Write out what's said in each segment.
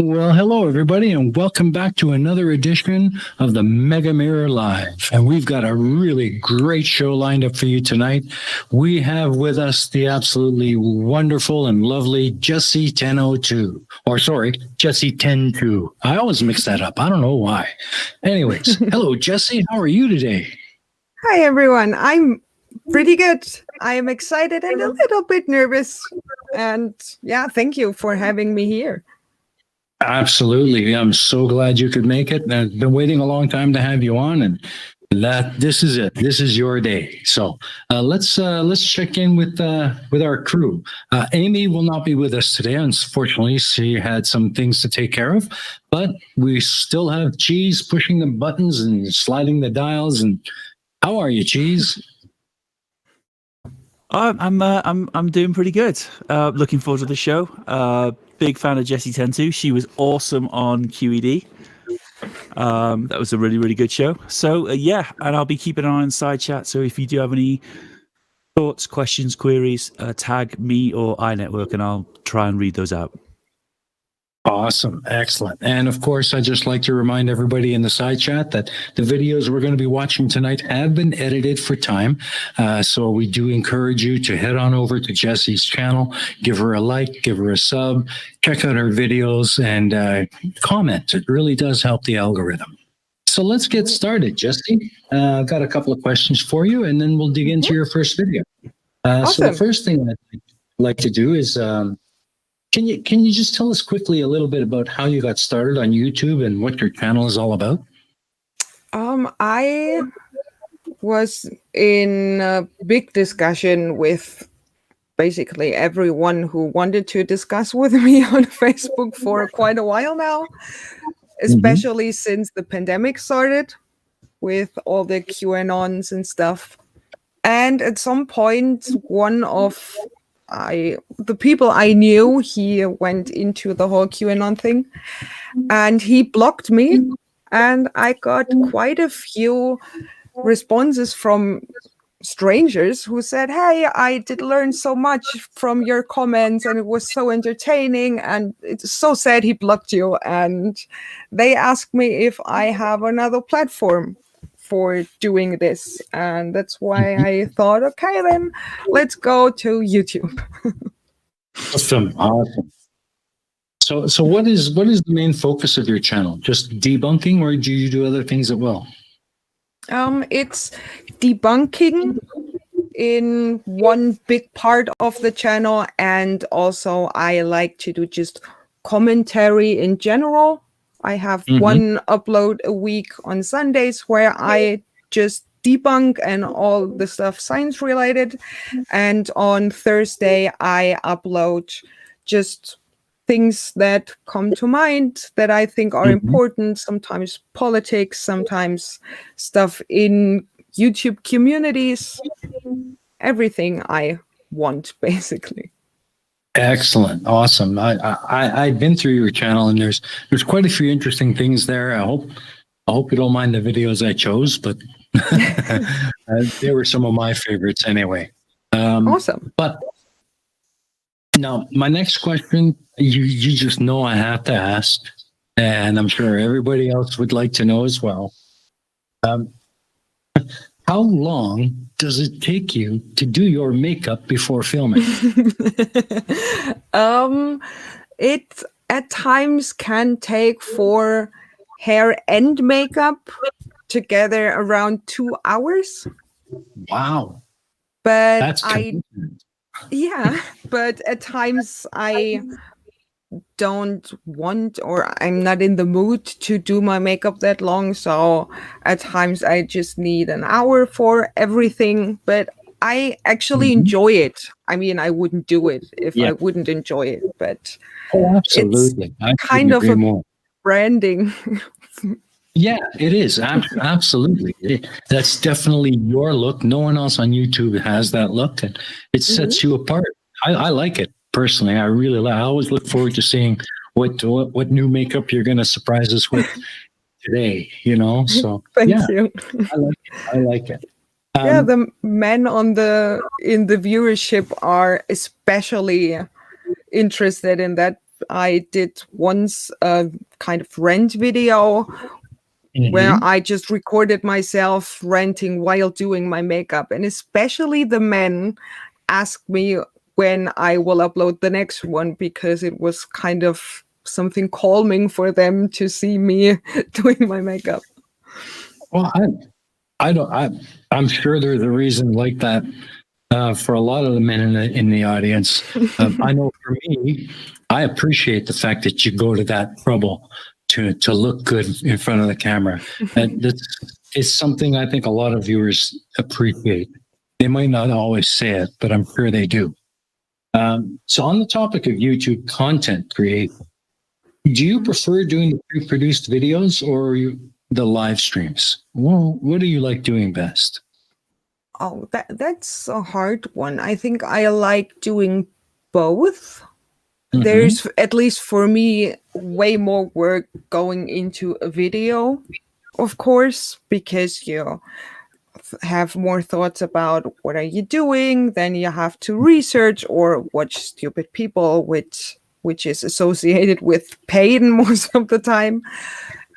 Well, hello, everybody, and welcome back to another edition of the Mega Mirror Live. And we've got a really great show lined up for you tonight. We have with us the absolutely wonderful and lovely Jessy 1002. Or sorry, Jessy 102. I always mix that up. I don't know why. Anyways, hello, Jessy. How are you today? Hi, everyone. I'm pretty good. I am excited and a little bit nervous. And yeah, thank you for having me here. Absolutely. I'm so glad you could make it. I've been waiting a long time to have you on, and this is it. This is your day. So let's check in with our crew. Aimee will not be with us today. Unfortunately, she had some things to take care of, but we still have Cheese pushing the buttons and sliding the dials. And how are you, Cheese? I'm doing pretty good. Looking forward to the show. Big fan of Jessy 102. She was awesome on QED. That was a really, really good show. So yeah, and I'll be keeping an eye on side chat. So if you do have any thoughts, questions, queries, tag me or EiE Network, and I'll try and read those out. Awesome. Excellent. And of course, I'd just like to remind everybody in the side chat that the videos we're going to be watching tonight have been edited for time. So we do encourage you to head on over to Jessy's channel, give her a like, give her a sub, check out her videos, and comment. It really does help the algorithm. So let's get started, Jessy. I've got a couple of questions for you, and then we'll dig into your first video. Awesome. So the first thing I'd like to do is... Can you just tell us quickly a little bit about how you got started on YouTube and what your channel is all about? I was in a big discussion with basically everyone who wanted to discuss with me on Facebook for quite a while now, especially since the pandemic started with all the QAnons and stuff. And at some point, one of the people I knew, he went into the whole QAnon thing and he blocked me, and I got quite a few responses from strangers who said, hey, I did learn so much from your comments and it was so entertaining, and it's so sad he blocked you. And they asked me if I have another platform for doing this, and that's why I thought, okay, then let's go to YouTube. Awesome. So what is the main focus of your channel? Just debunking, or do you do other things as well? It's debunking in one big part of the channel, and also I like to do just commentary in general. I have one upload a week on Sundays where I just debunk and all the stuff science related. And on Thursday, I upload just things that come to mind that I think are important. Sometimes politics, sometimes stuff in YouTube communities, everything I want, basically. Excellent. Awesome. I've been through your channel, and there's quite a few interesting things there. I hope you don't mind the videos I chose, but they were some of my favorites anyway. Awesome. But now my next question, you just know I have to ask, and I'm sure everybody else would like to know as well. How long does it take you to do your makeup before filming? It at times can take for hair and makeup together around 2 hours. Wow. But That's but at times I don't want, or I'm not in the mood to do my makeup that long, so at times I just need an hour for everything. But I actually enjoy it. I mean, I wouldn't do it if I wouldn't enjoy it, but absolutely, it's kind of a branding. Yeah, it is. Absolutely. That's definitely your look. No one else on YouTube has that look, and it sets you apart. I like it. Personally, I really like. I always look forward to seeing what new makeup you're going to surprise us with today. So thank you. I like it. The men in the viewership are especially interested in that I did once a kind of rant video where I just recorded myself ranting while doing my makeup. And especially the men asked me when I will upload the next one, because it was kind of something calming for them to see me doing my makeup. Well, I'm sure there's a reason like that for a lot of the men in the audience. I know for me, I appreciate the fact that you go to that trouble to look good in front of the camera. And it's something I think a lot of viewers appreciate. They might not always say it, but I'm sure they do. So on the topic of YouTube content creation, do you prefer doing the pre-produced videos or the live streams? Well, what do you like doing best? Oh, that's a hard one. I think I like doing both. There's, at least for me, way more work going into a video, of course, because you have more thoughts about what are you doing, then you have to research or watch stupid people, which is associated with pain most of the time,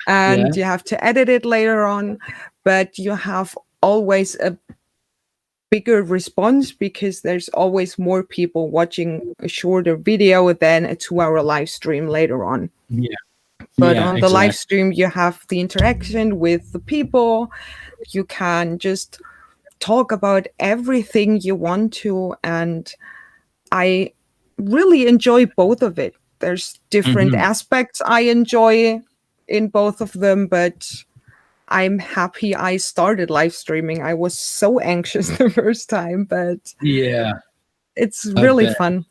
and you have to edit it later on, but you have always a bigger response because there's always more people watching a shorter video than a 2-hour live stream later on. But on the live stream, you have the interaction with the people. You can just talk about everything you want to. And I really enjoy both of it. There's different aspects I enjoy in both of them, but I'm happy I started live streaming. I was so anxious the first time, but it's really fun.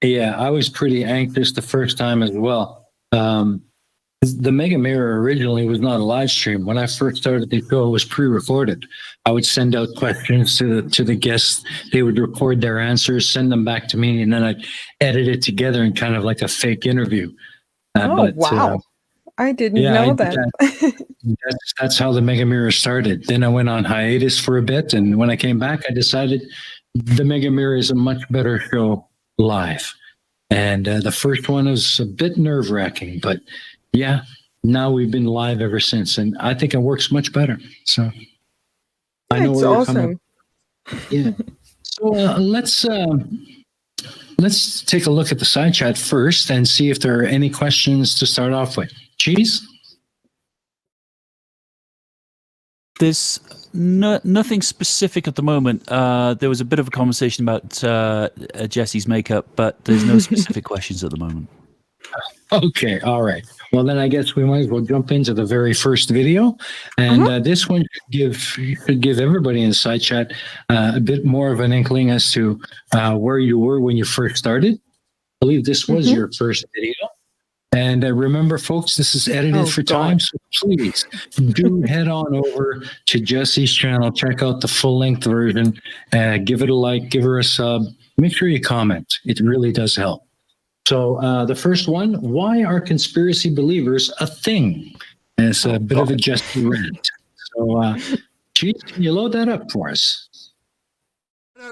Yeah, I was pretty anxious the first time as well. The Mega Mirror originally was not a live stream. When I first started the show, it was pre-recorded. I would send out questions to the guests. They would record their answers, send them back to me, and then I'd edit it together in kind of like a fake interview. Wow. I didn't know that. That's how the Mega Mirror started. Then I went on hiatus for a bit, and when I came back, I decided the Mega Mirror is a much better show live. And the first one was a bit nerve-wracking, but now we've been live ever since, and I think it works much better. So I know where you're coming. Yeah. So let's take a look at the side chat first and see if there are any questions to start off with. Cheese? There's nothing specific at the moment. There was a bit of a conversation about Jessy's makeup, but there's no specific questions at the moment. Okay, all right. Well, then I guess we might as well jump into the very first video. And this one should give everybody in the side chat a bit more of an inkling as to where you were when you first started. I believe this was your first video. And remember, folks, this is edited for time, so please do head on over to Jessy's channel, check out the full-length version, give it a like, give her a sub. Make sure you comment. It really does help. So the first one, why are conspiracy believers a thing? And it's a bit of a Jessy rant. So, Cheese, can you load that up for us?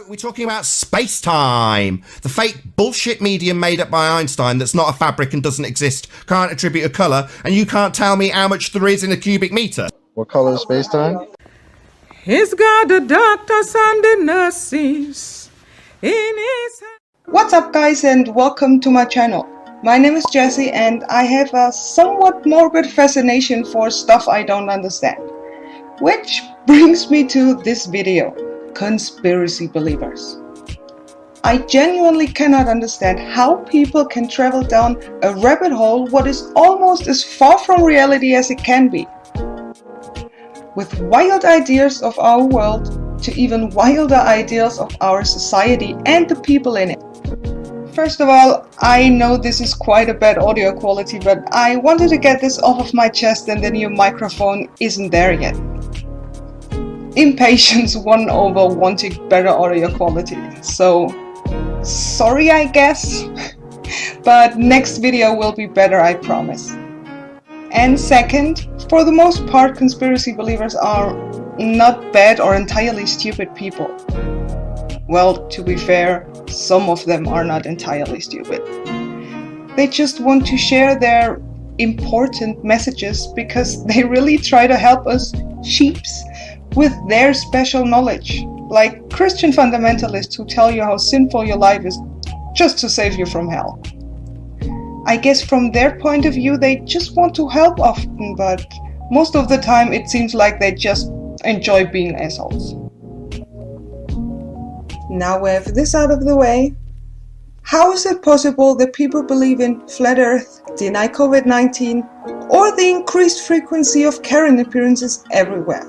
We're talking about space-time, the fake bullshit medium made up by Einstein that's not a fabric and doesn't exist, can't attribute a colour, and you can't tell me how much there is in a cubic metre. What color is space-time? He's got the doctors and the nurses in his... What's up, guys, and welcome to my channel. My name is Jessy, and I have a somewhat morbid fascination for stuff I don't understand. Which brings me to this video. Conspiracy believers. I genuinely cannot understand how people can travel down a rabbit hole what is almost as far from reality as it can be. With wild ideas of our world to even wilder ideas of our society and the people in it. First of all, I know this is quite a bad audio quality, but I wanted to get this off of my chest and the new microphone isn't there yet. Impatience won over wanting better audio quality, so sorry, I guess, but next video will be better, I promise. And second, for the most part, conspiracy believers are not bad or entirely stupid people. Well, to be fair, some of them are not entirely stupid. They just want to share their important messages because they really try to help us sheeps with their special knowledge, like Christian fundamentalists who tell you how sinful your life is just to save you from hell. I guess from their point of view they just want to help often, but most of the time it seems like they just enjoy being assholes. Now we have this out of the way. How is it possible that people believe in flat earth, deny COVID-19, or the increased frequency of Karen appearances everywhere?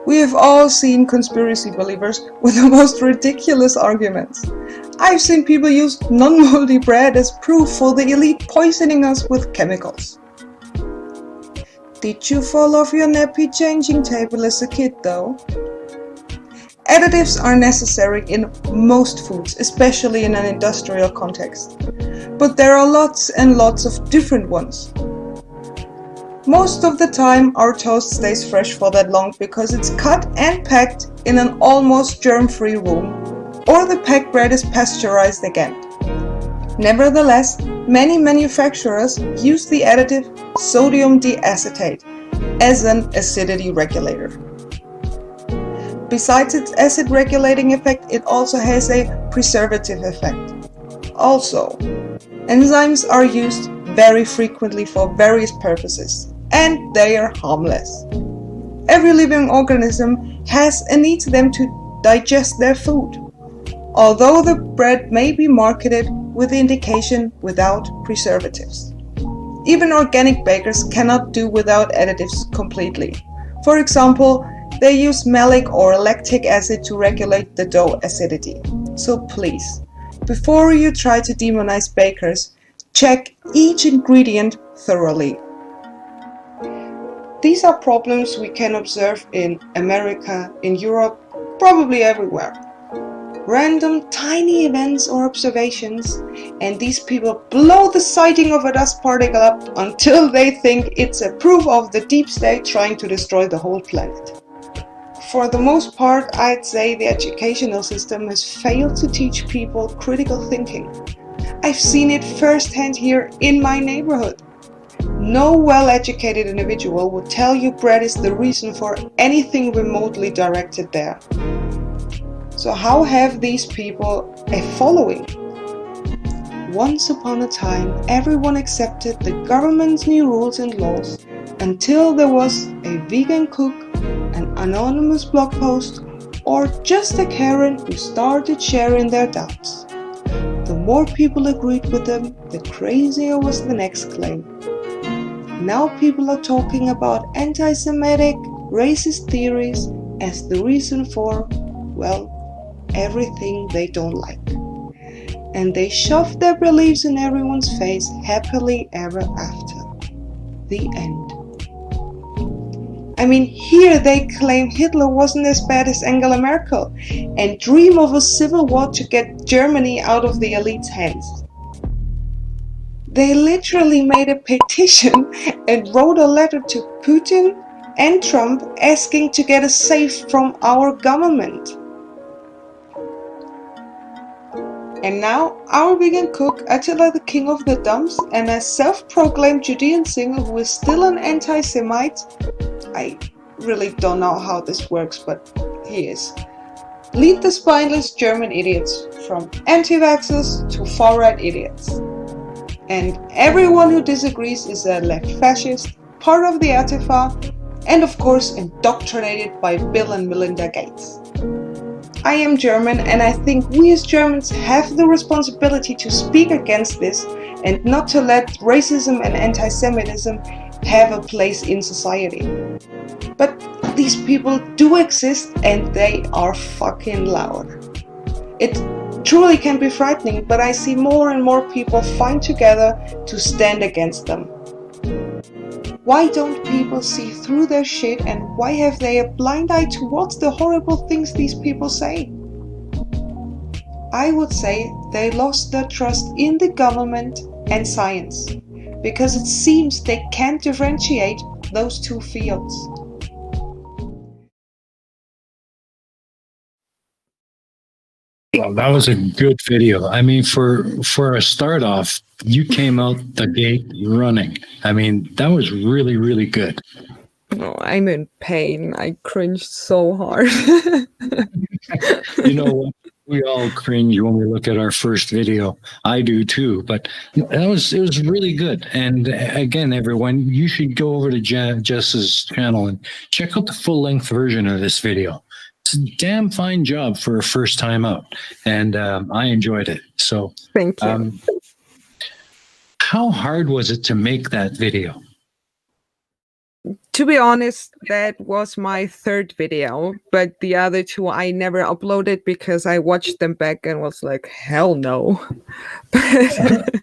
We have all seen conspiracy believers with the most ridiculous arguments. I've seen people use non-moldy bread as proof for the elite poisoning us with chemicals. Did you fall off your nappy changing table as a kid though? Additives are necessary in most foods, especially in an industrial context. But there are lots and lots of different ones. Most of the time our toast stays fresh for that long because it's cut and packed in an almost germ-free room, or the packed bread is pasteurized again. Nevertheless, many manufacturers use the additive sodium diacetate as an acidity regulator. Besides its acid regulating effect, it also has a preservative effect. Also, enzymes are used very frequently for various purposes, and they are harmless. Every living organism has and needs them to digest their food, although the bread may be marketed with the indication without preservatives. Even organic bakers cannot do without additives completely. For example, they use malic or lactic acid to regulate the dough acidity. So please, before you try to demonize bakers, check each ingredient thoroughly. These are problems we can observe in America, in Europe, probably everywhere. Random tiny events or observations, and these people blow the sighting of a dust particle up until they think it's a proof of the deep state trying to destroy the whole planet. For the most part, I'd say the educational system has failed to teach people critical thinking. I've seen it firsthand here in my neighborhood. No well-educated individual would tell you bread is the reason for anything remotely directed there. So how have these people a following? Once upon a time, everyone accepted the government's new rules and laws until there was a vegan cook, an anonymous blog post, or just a Karen who started sharing their doubts. The more people agreed with them, the crazier was the next claim. Now people are talking about anti-Semitic, racist theories as the reason for, well, everything they don't like. And they shove their beliefs in everyone's face happily ever after. The end. I mean, here they claim Hitler wasn't as bad as Angela Merkel and dream of a civil war to get Germany out of the elite's hands. They literally made a petition and wrote a letter to Putin and Trump asking to get us safe from our government. And now our vegan cook, Attila the King of the Dumps, and a self-proclaimed Judean singer who is still an anti-Semite, I really don't know how this works, but he is, lead the spineless German idiots, from anti-vaxxers to far-right idiots. And everyone who disagrees is a left fascist, part of the Antifa, and of course indoctrinated by Bill and Melinda Gates. I am German, and I think we as Germans have the responsibility to speak against this and not to let racism and anti-Semitism have a place in society. But these people do exist, and they are fucking loud. It truly can be frightening, but I see more and more people find together to stand against them. Why don't people see through their shit, and why have they a blind eye towards the horrible things these people say? I would say they lost their trust in the government and science, because it seems they can't differentiate those two fields. Well, that was a good video. I mean, for a start off, You came out the gate running. I mean, that was really, really good. Oh, I'm in pain. I cringed so hard. You know what? We all cringe when we look at our first video. I do too, but it was really good. And again, everyone, you should go over to Jess's channel and check out the full length version of this video. It's a damn fine job for a first time out, and I enjoyed it. So, Thank you. How hard was it to make that video? To be honest, that was my third video, but the other two I never uploaded because I watched them back and was like, hell no. But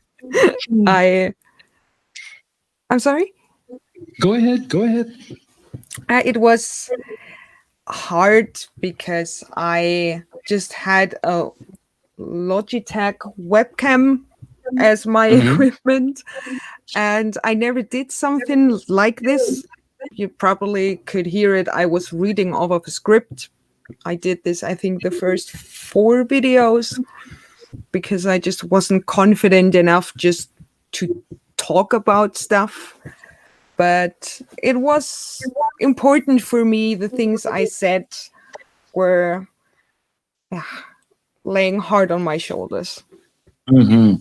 I'm sorry? Go ahead. It was hard because I just had a Logitech webcam as my equipment, and I never did something like this. You probably could hear it. I was reading off of a script. I did this, I think, the first 4 videos because I just wasn't confident enough just to talk about stuff. But it was important for me. The things I said were laying hard on my shoulders. Mm-hmm.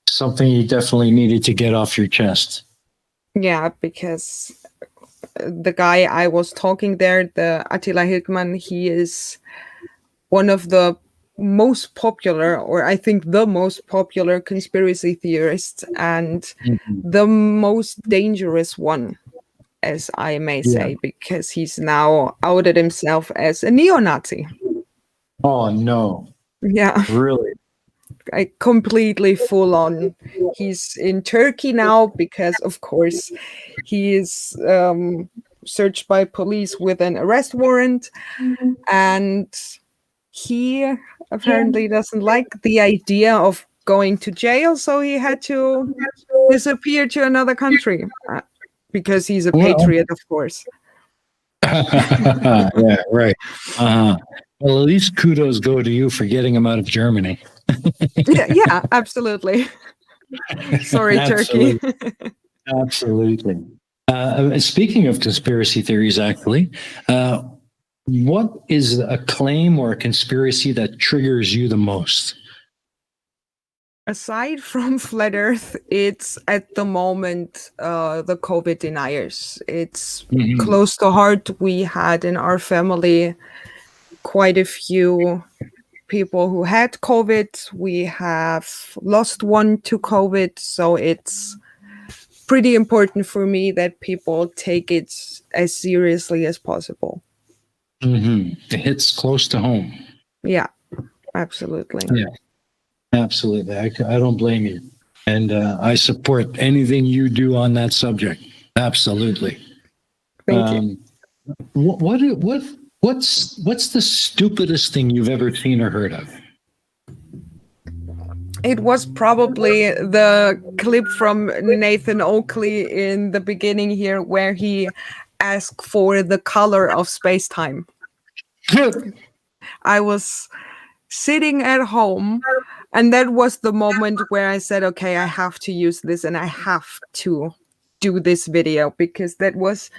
Something you definitely needed to get off your chest. Yeah, because the guy I was talking there, the Attila Hildmann, he is one of the most popular, or I think the most popular conspiracy theorists, and the most dangerous one, as I may say, because he's now outed himself as a neo-Nazi. Oh, no. Yeah. Really? I completely full on. He's in Turkey now because, of course, he is searched by police with an arrest warrant, and he apparently doesn't like the idea of going to jail, so he had to disappear to another country because he's a patriot, of course. Yeah, right. Well, at least kudos go to you for getting him out of Germany. Yeah, absolutely. Sorry, Turkey. Absolutely. Speaking of conspiracy theories, actually, what is a claim or a conspiracy that triggers you the most? Aside from Flat Earth, it's at the moment the COVID deniers. It's close to heart. We had in our family quite a few people who had COVID. We have lost one to COVID, so it's pretty important for me that people take it as seriously as possible. It hits close to home. Yeah, absolutely. Yeah, absolutely. I don't blame you, and I support anything you do on that subject. Absolutely. Thank you. What's the stupidest thing you've ever seen or heard of? It was probably the clip from Nathan Oakley in the beginning here where he asked for the color of space-time. I was sitting at home, and that was the moment where I said, okay, I have to use this and I have to do this video because that was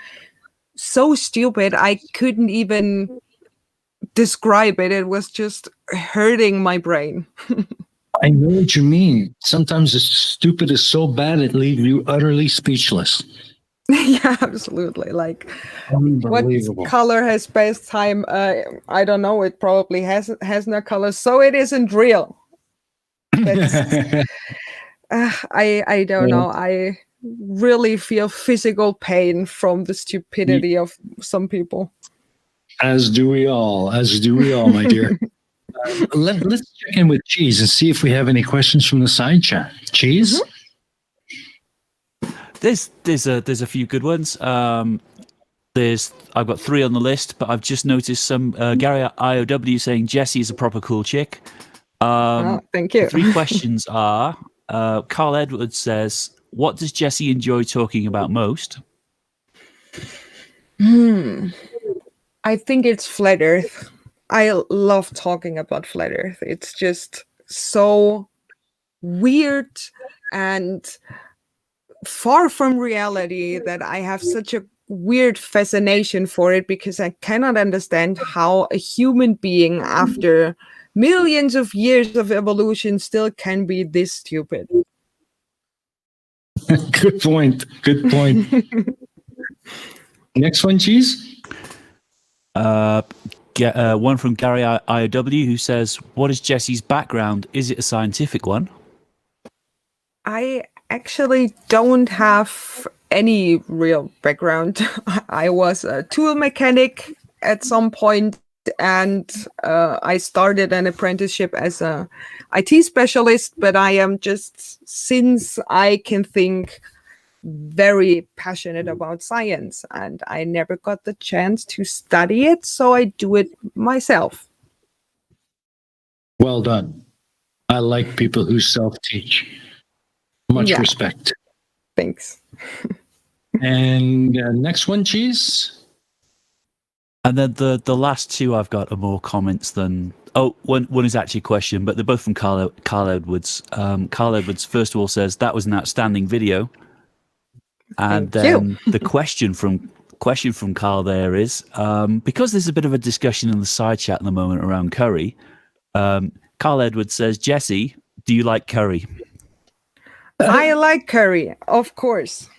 so stupid. I couldn't even describe it. It was just hurting my brain. I know what you mean. Sometimes the stupid is so bad it leaves you utterly speechless. Yeah, absolutely. Like, what color has space-time? I don't know. It probably has no color, so it isn't real. That's, I don't know. I really feel physical pain from the stupidity of some people. As do we all, my dear. Let's check in with Cheese and see if we have any questions from the side chat. Cheese? There's a few good ones. I've got 3 on the list, but I've just noticed some Gary IOW saying Jessy is a proper cool chick. Thank you. 3 questions are: Carl Edwards says, "What does Jessy enjoy talking about most?" I think it's Flat Earth. I love talking about Flat Earth. It's just so weird and far from reality that I have such a weird fascination for it, because I cannot understand how a human being after millions of years of evolution still can be this stupid. Good point. Good point. Next one, Cheese. One from Gary IOW who says, "What is Jessy's background? Is it a scientific one?" I actually don't have any real background. I was a tool mechanic at some point, and I started an apprenticeship as a IT specialist, but I am just, since I can think, very passionate about science, and I never got the chance to study it, so I do it myself. Well done. I like people who self-teach. Much respect. Thanks. And next one, Cheese. And then the last two I've got are more comments than... Oh, one is actually a question, but they're both from Carl Edwards. Carl Edwards, first of all, says, "That was an outstanding video." And then the question from Carl there is, because there's a bit of a discussion in the side chat at the moment around curry, Carl Edwards says, "Jessy, do you like curry?" I like curry, of course.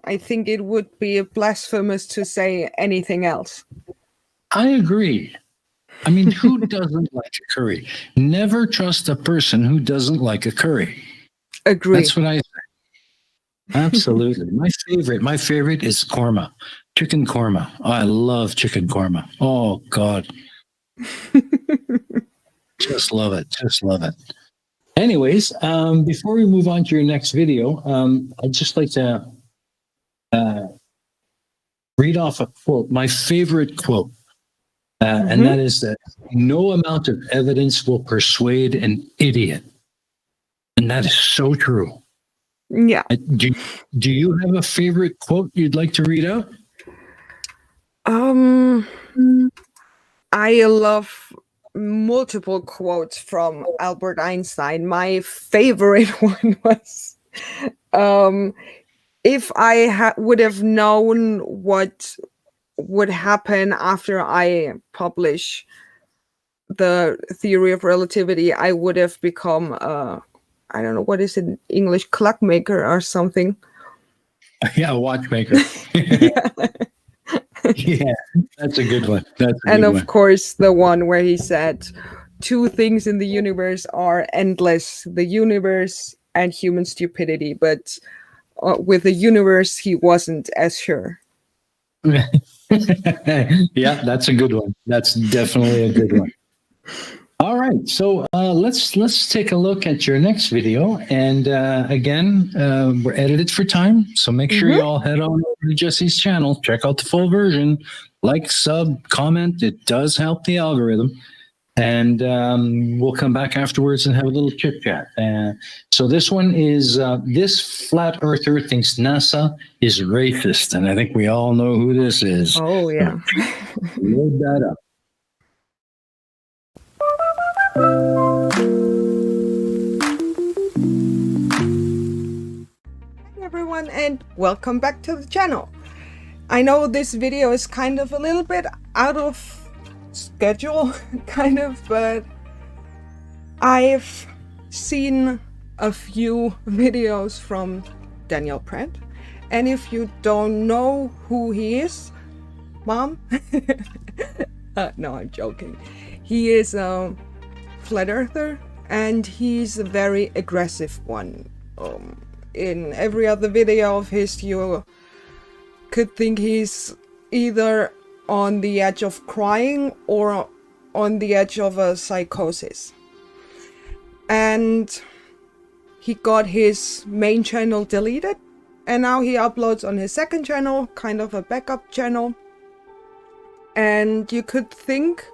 I think it would be blasphemous to say anything else. I agree. I mean, who doesn't like a curry? Never trust a person who doesn't like a curry. Agree. That's what I say. Absolutely. My favorite is korma. Chicken korma. Oh, I love chicken korma. Oh, God. Just love it. Just love it. Anyways, before we move on to your next video, I'd just like to read off a quote, my favorite quote. And that is that no amount of evidence will persuade an idiot. And that is so true. Yeah. Do you have a favorite quote you'd like to read out? I love multiple quotes from Albert Einstein. My favorite one was, if I would have known what would happen after I publish the theory of relativity, I would have become I don't know, what is it in English, clockmaker or something. Yeah, a watchmaker. Yeah, that's a good one. Of course, the one where he said, "Two things in the universe are endless, the universe and human stupidity." But with the universe, he wasn't as sure. Yeah, that's a good one. That's definitely a good one. All right, so let's take a look at your next video. And again, we're edited for time, so make sure you all head on over to Jessy's channel, check out the full version, like, sub, comment. It does help the algorithm. And we'll come back afterwards and have a little chit chat. So this one is, this flat earther thinks NASA is racist. And I think we all know who this is. Oh, yeah. Load that up. Hi everyone, and welcome back to the channel. I know this video is kind of a little bit out of schedule, but I've seen a few videos from Daniel Pratt, and if you don't know who he is, Mom, no, I'm joking. He is a flat earther, and he's a very aggressive one. In every other video of his, you could think he's either on the edge of crying or on the edge of a psychosis. And he got his main channel deleted, and now he uploads on his second channel, kind of a backup channel. And you could think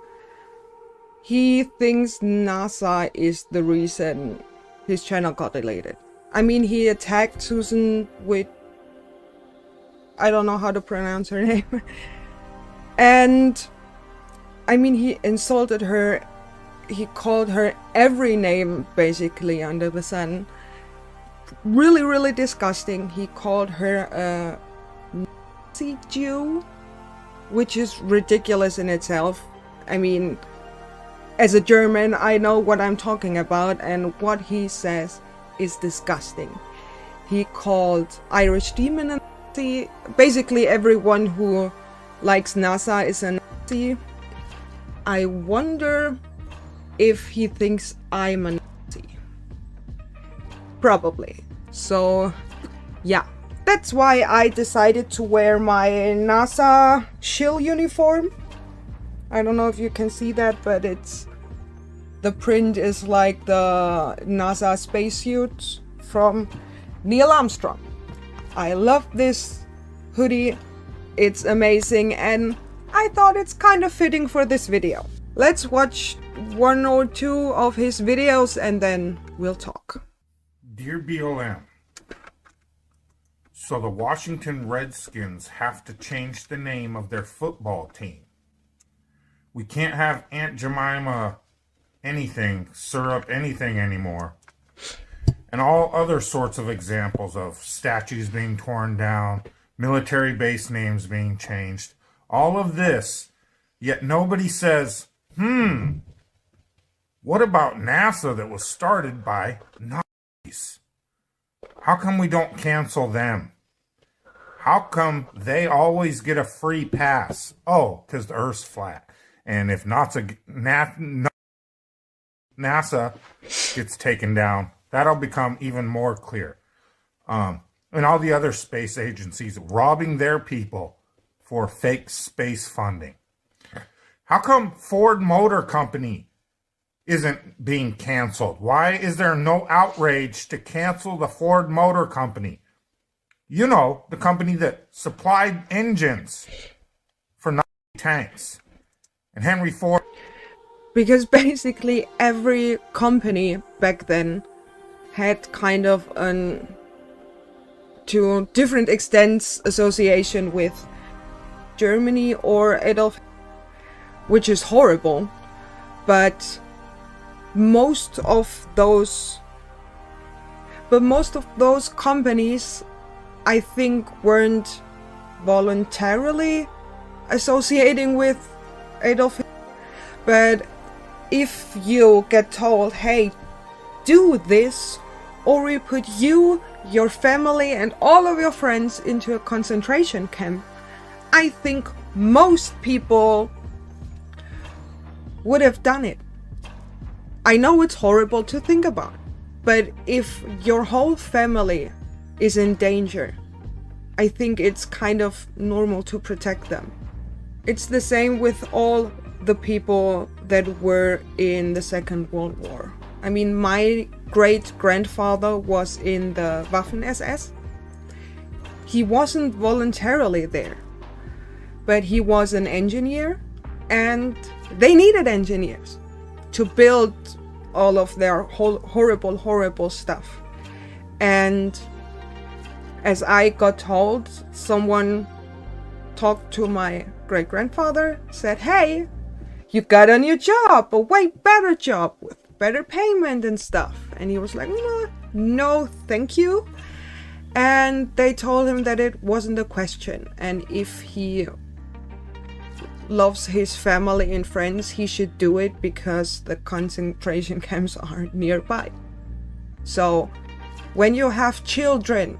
he thinks NASA is the reason his channel got deleted. I mean, he attacked Susan with, I don't know how to pronounce her name. And I mean, he insulted her he called her every name basically under the sun. Really, really disgusting. He called her a Nazi Jew, which is ridiculous in itself. I mean, as a German, I know what I'm talking about, and what he says is disgusting. He called Irish Demon a Nazi. Basically, everyone who likes NASA is a Nazi. I wonder if he thinks I'm a Nazi. Probably. So, yeah. That's why I decided to wear my NASA shill uniform. I don't know if you can see that, but the print is like the NASA spacesuit from Neil Armstrong. I love this hoodie. It's amazing, and I thought it's kind of fitting for this video. Let's watch one or two of his videos and then we'll talk. Dear BLM, so the Washington Redskins have to change the name of their football team. We can't have Aunt Jemima anything, syrup anything anymore. And all other sorts of examples of statues being torn down, military base names being changed. All of this, yet nobody says, what about NASA that was started by Nazis? How come we don't cancel them? How come they always get a free pass? Oh, because the Earth's flat. And if NASA gets taken down, that'll become even more clear. And all the other space agencies robbing their people for fake space funding. How come Ford Motor Company isn't being canceled? Why is there no outrage to cancel the Ford Motor Company? You know, the company that supplied engines for Nazi tanks. And Henry Ford. Because basically every company back then had kind of to different extents association with Germany or Adolf, which is horrible. But most of those companies, I think, weren't voluntarily associating with Adolf Hitler. But if you get told, hey, do this, or we put you, your family, and all of your friends into a concentration camp, I think most people would have done it. I know it's horrible to think about, but if your whole family is in danger, I think it's kind of normal to protect them. It's the same with all the people that were in the Second World War. I mean, my great-grandfather was in the Waffen-SS. He wasn't voluntarily there, but he was an engineer, and they needed engineers to build all of their horrible stuff. And as I got told, someone talked to my great-grandfather, said, hey, you got a new job, a way better job with better payment and stuff. And he was like, no, thank you. And they told him that it wasn't a question. And if he loves his family and friends, he should do it because the concentration camps are nearby. So when you have children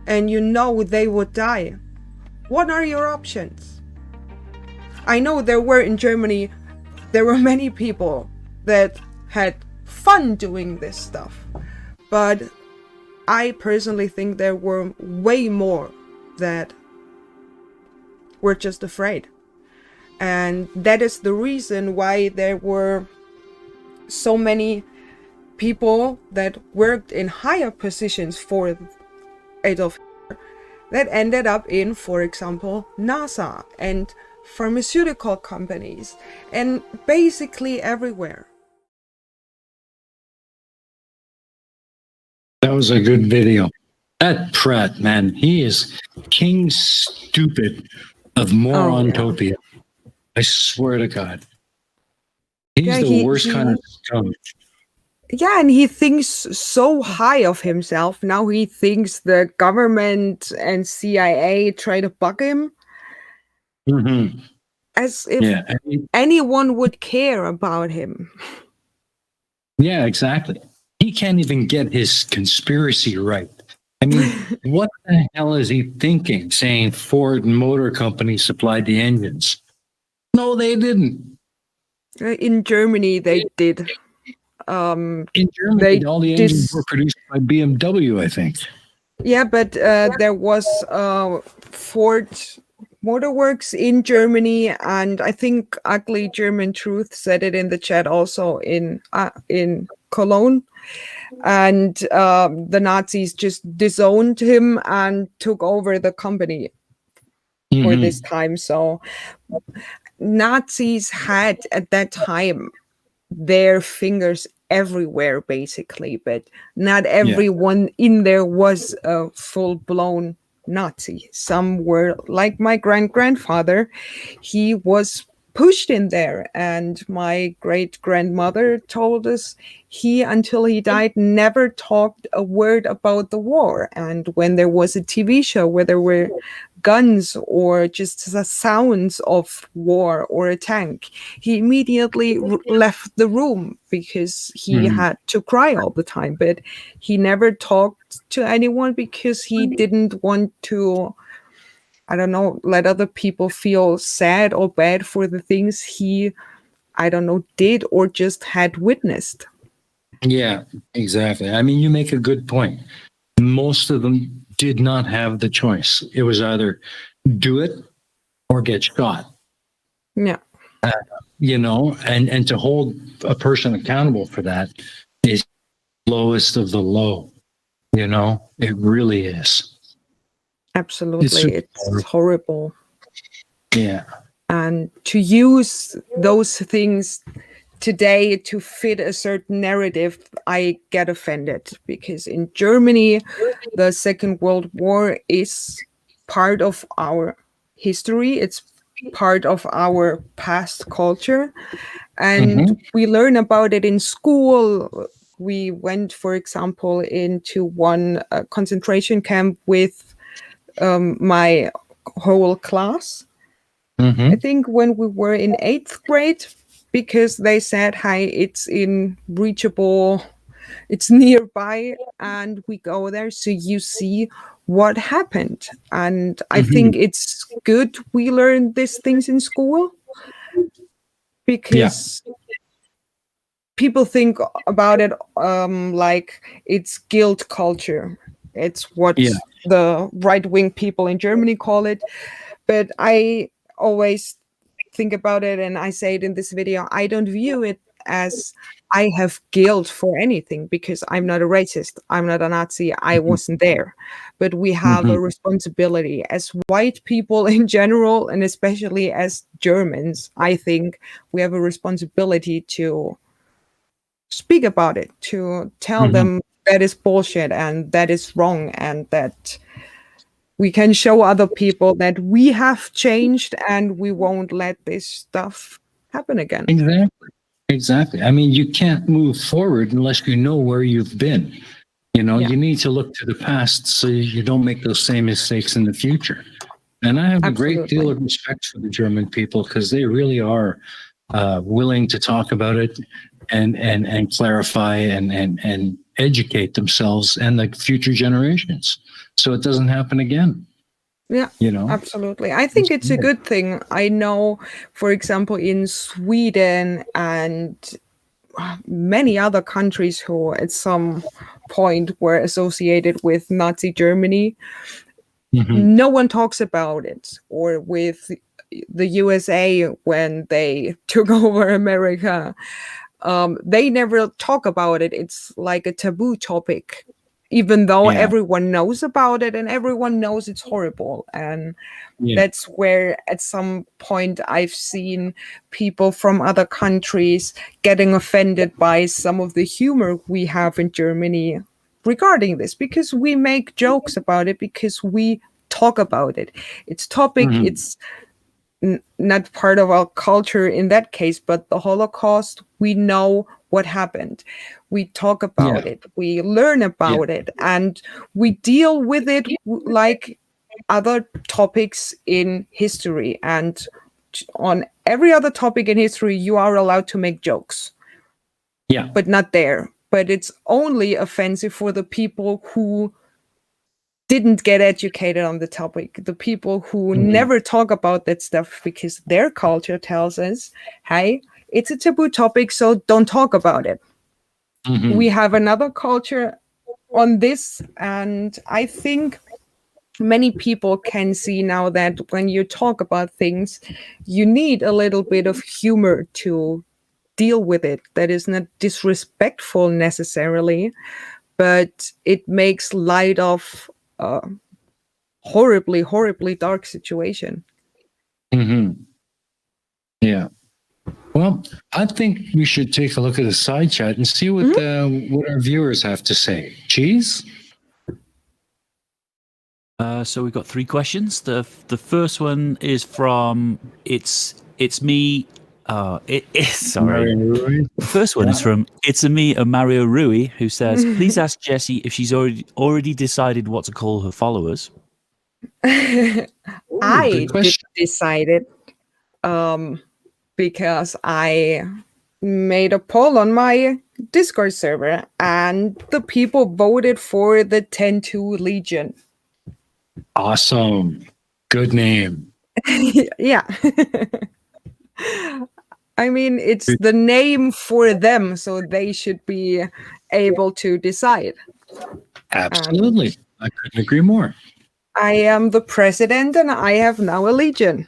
and you know they would die, what are your options? I know there were many people that had fun doing this stuff, but I personally think there were way more that were just afraid. And that is the reason why there were so many people that worked in higher positions for Adolf Hitler that ended up in, for example, NASA and pharmaceutical companies and basically everywhere. That was a good video. That Pratt, man, he is king stupid of Morontopia. I swear to God. He's Yeah, the worst kind of scum. Yeah, and he thinks so high of himself. Now he thinks the government and CIA try to bug him, Mm-hmm. as if Yeah. I mean, anyone would care about him. yeah, exactly. He can't even get his conspiracy right. I mean, what the hell is he thinking saying Ford Motor Company supplied the engines? No, they didn't. In Germany, they did. In Germany, They all the engines were produced by BMW, I think. Yeah, but there was Ford Motor Works in Germany, and I think Ugly German Truth said it in the chat also in Cologne. And the Nazis just disowned him and took over the company for Mhm. this time. So Nazis had at that time their fingers everywhere, basically, but not everyone in there was a full-blown Nazi. Some were like my grandfather. He was pushed in there, and my great-grandmother told us he, until he died, never talked a word about the war. And when there was a TV show where there were guns or just the sounds of war or a tank, he immediately left the room because he had to cry all the time. But he never talked to anyone because he didn't want to, I don't know, let other people feel sad or bad for the things he, I don't know, did or just had witnessed. Yeah, exactly. I mean, you make a good point. Most of them did not have the choice. It was either do it or get shot. Yeah. You know, and to hold a person accountable for that is lowest of the low. You know, it really is. Absolutely. It's horrible. Yeah. And to use those things today to fit a certain narrative, I get offended, because in Germany, the Second World War is part of our history. It's part of our past culture. And we learn about it in school. We went, for example, into one concentration camp with my whole class. I think when we were in 8th grade, because they said, hi, it's in reachable, it's nearby, and we go there so you see what happened. And I think it's good we learn these things in school, because people think about it like it's guilt culture. It's what the right-wing people in Germany call it. But I always think about it, and I say it in this video, I don't view it as I have guilt for anything, because I'm not a racist, I'm not a Nazi, I wasn't there. But we have a responsibility as white people in general, and especially as Germans. I think we have a responsibility to speak about it, to tell them that is bullshit and that is wrong, and that we can show other people that we have changed and we won't let this stuff happen again. Exactly. I mean, you can't move forward unless you know where you've been. You know, you need to look to the past so you don't make those same mistakes in the future. And I have a great deal of respect for the German people, because they really are willing to talk about it and clarify and educate themselves and the future generations, so it doesn't happen again. Yeah, you know, absolutely. I think it's a good thing. I know, for example, in Sweden and many other countries who at some point were associated with Nazi Germany, no one talks about it. Or with the USA, when they took over America, they never talk about it. It's like a taboo topic, even though everyone knows about it and everyone knows it's horrible. And that's where at some point I've seen people from other countries getting offended by some of the humor we have in Germany regarding this, because we make jokes about it, because we talk about it. It's topic, it's not part of our culture in that case, but the Holocaust, we know what happened. We talk about it, we learn about it, and we deal with it like other topics in history. And on every other topic in history, you are allowed to make jokes. Yeah. But not there. But it's only offensive for the people who didn't get educated on the topic, the people who never talk about that stuff because their culture tells us, hey, it's a taboo topic, so don't talk about it. We have another culture on this, and I think many people can see now that when you talk about things, you need a little bit of humor to deal with it. That is not disrespectful necessarily, but it makes light of a horribly, horribly dark situation. Yeah. Well, I think we should take a look at the side chat and see what our viewers have to say. Cheese? So we've got 3 questions. The first one is from it's me. Sorry. The first one is from me, a Mario Rui, who says, "Please ask Jessy if she's already decided what to call her followers." I did decide it because I made a poll on my Discord server, and the people voted for the 10-2 Legion. Awesome. Good name. Yeah. I mean, it's the name for them, so they should be able to decide. Absolutely. I couldn't agree more. I am the president, and I have now a legion.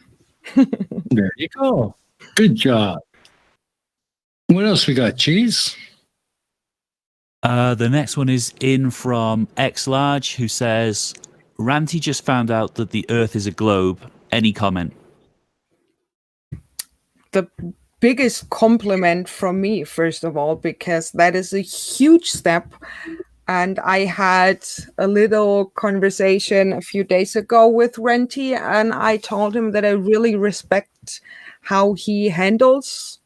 There you go. Good job. What else we got, Cheese? The next one is in from X Large, who says, "Ranty just found out that the Earth is a globe. Any comment?" The biggest compliment from me, first of all, because that is a huge step. And I had a little conversation a few days ago with Renty, and I told him that I really respect how he handles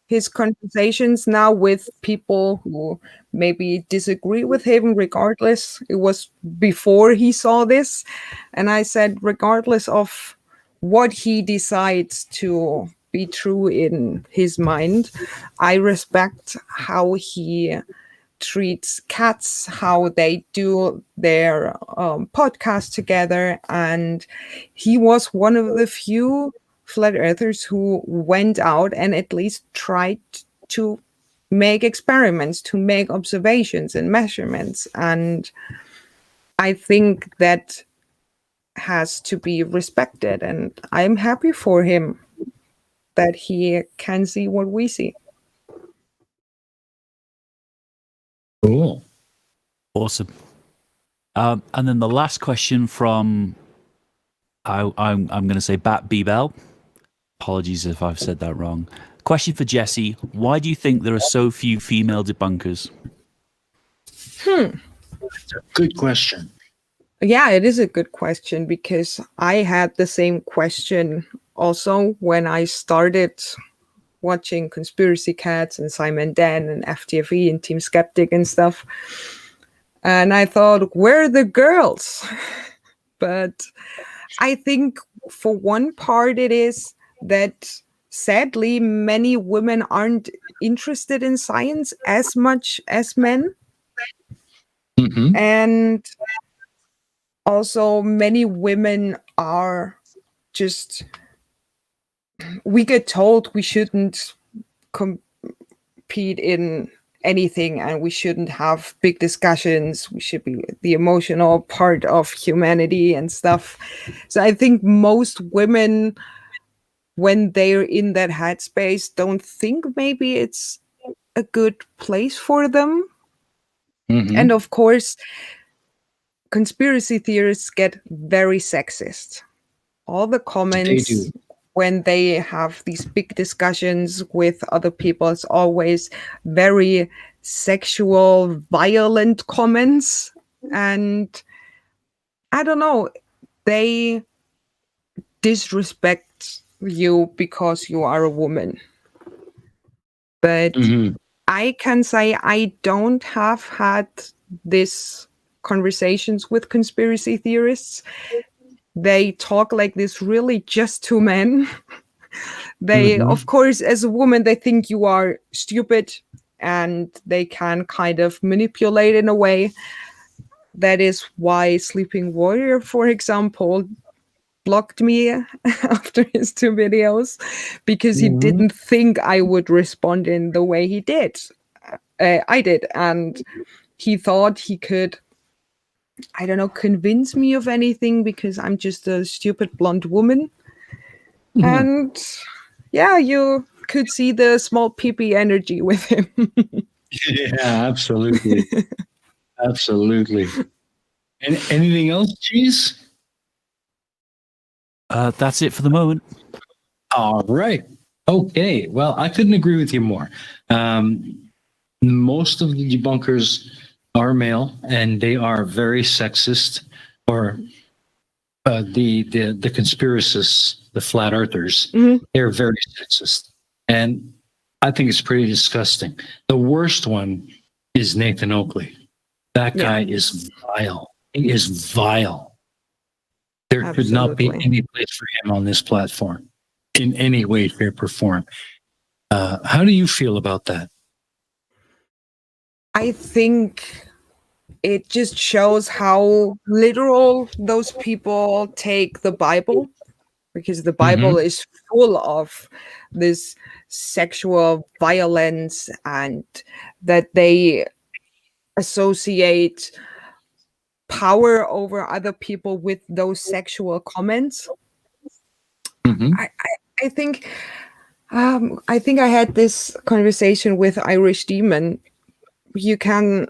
his conversations now with people who maybe disagree with him, regardless. It was before he saw this. And I said, regardless of what he decides to be true in his mind, I respect how he treats cats, how they do their podcast together. And he was one of the few flat earthers who went out and at least tried to make experiments, to make observations and measurements. And I think that has to be respected. And I'm happy for him that he can see what we see. Cool. Awesome. And then the last question from, I'm going to say Bat B-Bell. Apologies if I've said that wrong. Question for Jessy. Why do you think there are so few female debunkers? That's a good question. Yeah, it is a good question, because I had the same question also when I started watching Conspiracy Cats and Simon Dan and FTFE and Team Skeptic and stuff. And I thought, where are the girls? But I think for one part it is that sadly many women aren't interested in science as much as men. And also many women are just, we get told we shouldn't compete in anything and we shouldn't have big discussions. We should be the emotional part of humanity and stuff. So I think most women, when they're in that headspace, don't think maybe it's a good place for them. And of course, conspiracy theorists get very sexist. All the comments when they have these big discussions with other people, it's always very sexual, violent comments. And I don't know, they disrespect you because you are a woman. But I can say I don't have had this conversations with conspiracy theorists. They talk like this really just to men. They, of course, as a woman, they think you are stupid and they can kind of manipulate in a way. That is why Sleeping Warrior, for example, blocked me after his 2 videos because he didn't think I would respond in the way he did. I did, and he thought he could, I don't know, convince me of anything because I'm just a stupid blonde woman. And yeah, you could see the small peepee energy with him. Yeah, absolutely. Absolutely. Anything else, Cheese? That's it for the moment. All right. Okay. Well, I couldn't agree with you more. Most of the debunkers are male, and they are very sexist, or the conspiracists, the flat earthers, they're very sexist. And I think it's pretty disgusting. The worst one is Nathan Oakley. That guy is vile. He is vile. There could not be any place for him on this platform in any way, shape, or form. How do you feel about that? I think it just shows how literal those people take the Bible, because the Bible is full of this sexual violence and that they associate power over other people with those sexual comments. I think I had this conversation with Irish Demon. You can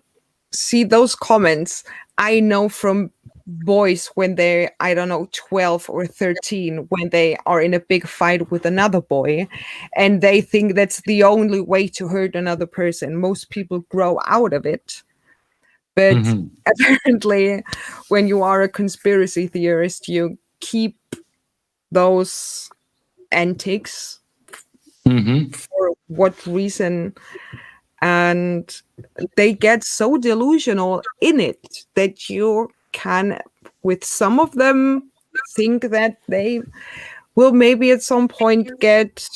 see those comments. I know from boys when they're, I don't know, 12 or 13, when they are in a big fight with another boy and they think that's the only way to hurt another person. Most people grow out of it. But apparently, when you are a conspiracy theorist, you keep those antics for what reason? And they get so delusional in it that you can, with some of them, think that they will maybe at some point get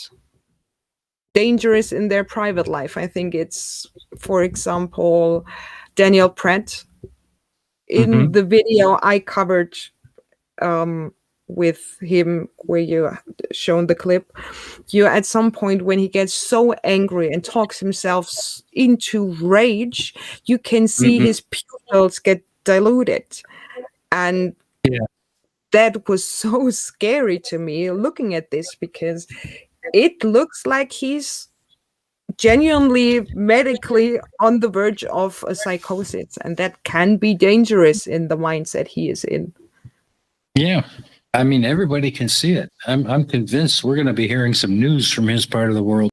dangerous in their private life. I think it's, for example, Daniel Pratt. In the video I covered with him, where you shown the clip, you at some point when he gets so angry and talks himself into rage, you can see his pupils get diluted. And that was so scary to me looking at this, because it looks like he's genuinely medically on the verge of a psychosis, and that can be dangerous in the mindset he is in. Yeah. I mean, everybody can see it. I'm convinced we're going to be hearing some news from his part of the world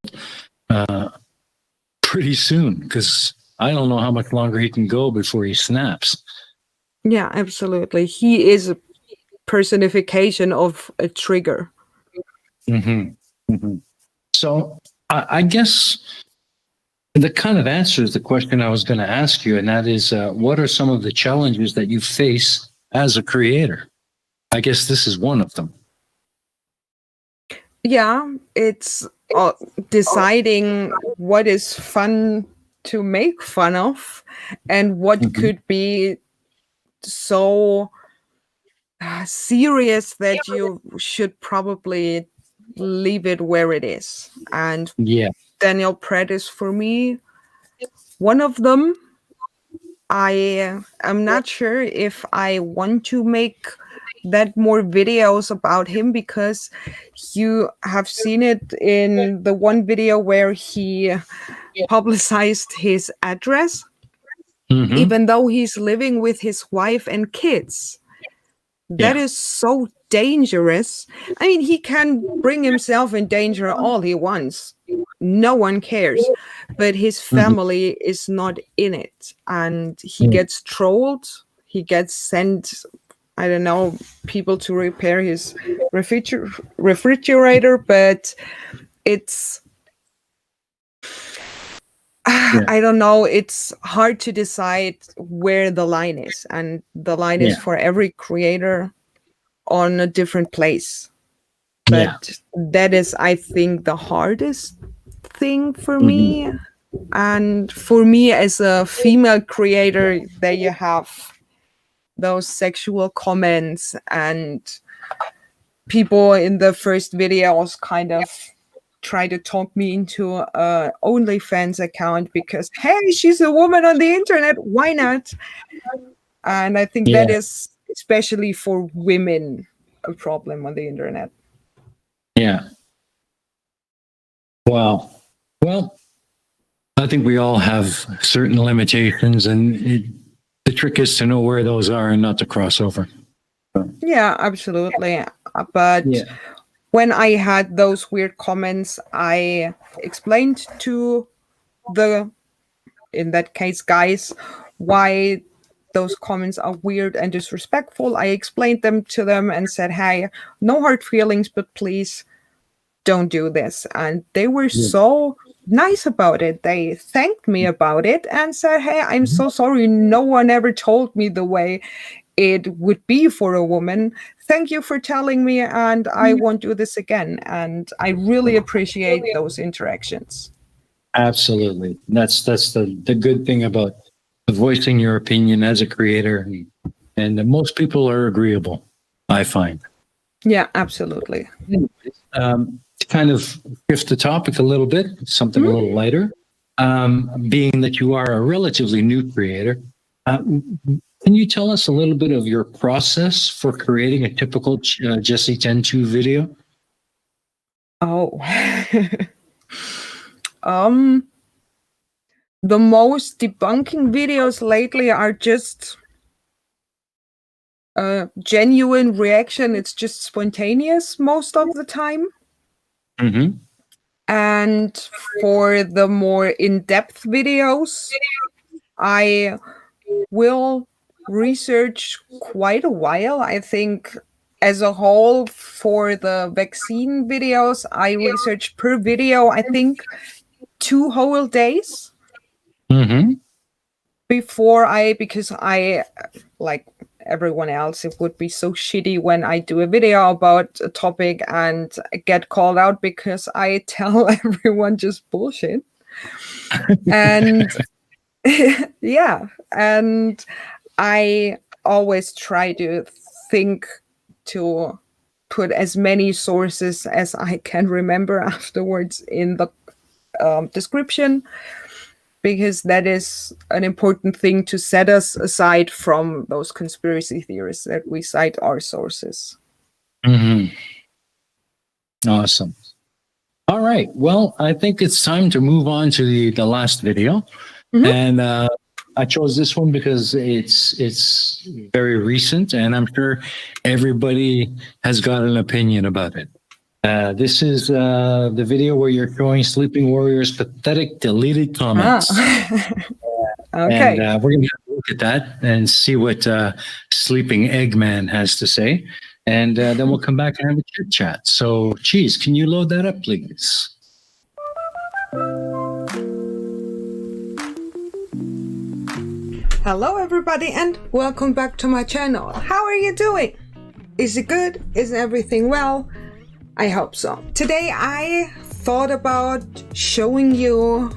pretty soon, because I don't know how much longer he can go before he snaps. Yeah, absolutely. He is a personification of a trigger. So I guess the kind of answers the question I was going to ask you, and that is, what are some of the challenges that you face as a creator? I guess this is one of them. Yeah, it's deciding what is fun to make fun of and what could be so serious that you should probably leave it where it is. And Daniel Pratt is, for me, one of them. I am not sure if I want to make that more videos about him, because you have seen it in the one video where he publicized his address, even though he's living with his wife and kids. That is so dangerous. I mean, he can bring himself in danger all he wants. No one cares. But his family is not in it. And he gets trolled. He gets sent I don't know, people to repair his refrigerator, but it's, I don't know, it's hard to decide where the line is. And the line is for every creator on a different place. But that is, I think, the hardest thing for me. And for me as a female creator, there you have those sexual comments, and people in the first videos kind of try to talk me into a OnlyFans account because, hey, she's a woman on the internet, why not? And I think that is, especially for women, a problem on the internet. Yeah. Wow. Well, I think we all have certain limitations, and the trick is to know where those are and not to cross over. Yeah, absolutely. But when I had those weird comments, I explained to in that case, guys, why those comments are weird and disrespectful. I explained them to them and said, hey, no hard feelings, but please don't do this. And they were so nice about it. They thanked me about it and said, hey, I'm so sorry. No one ever told me the way it would be for a woman. Thank you for telling me, and I won't do this again. And I really appreciate those interactions. Absolutely. That's the good thing about voicing your opinion as a creator. And most people are agreeable, I find. Yeah, absolutely. To kind of shift the topic a little bit, something a little lighter, being that you are a relatively new creator, can you tell us a little bit of your process for creating a typical Jessy 10.2 video? Oh, the most debunking videos lately are just a genuine reaction. It's just spontaneous most of the time. And for the more in-depth videos, I will research quite a while. I think as a whole for the vaccine videos, I research per video, I think 2 whole days because I, like everyone else, it would be so shitty when I do a video about a topic and get called out because I tell everyone just bullshit. And and I always try to think to put as many sources as I can remember afterwards in the description, because that is an important thing to set us aside from those conspiracy theories, that we cite our sources. Awesome. All right. Well, I think it's time to move on to the last video. And I chose this one because it's very recent, and I'm sure everybody has got an opinion about it. This is the video where you're showing Sleeping Warrior's pathetic deleted comments. Okay. And we're going to look at that and see what Sleeping Eggman has to say. And then we'll come back and have a chit chat. So, Cheese, can you load that up, please? Hello, everybody, and welcome back to my channel. How are you doing? Is it good? Is everything well? I hope so. Today I thought about showing you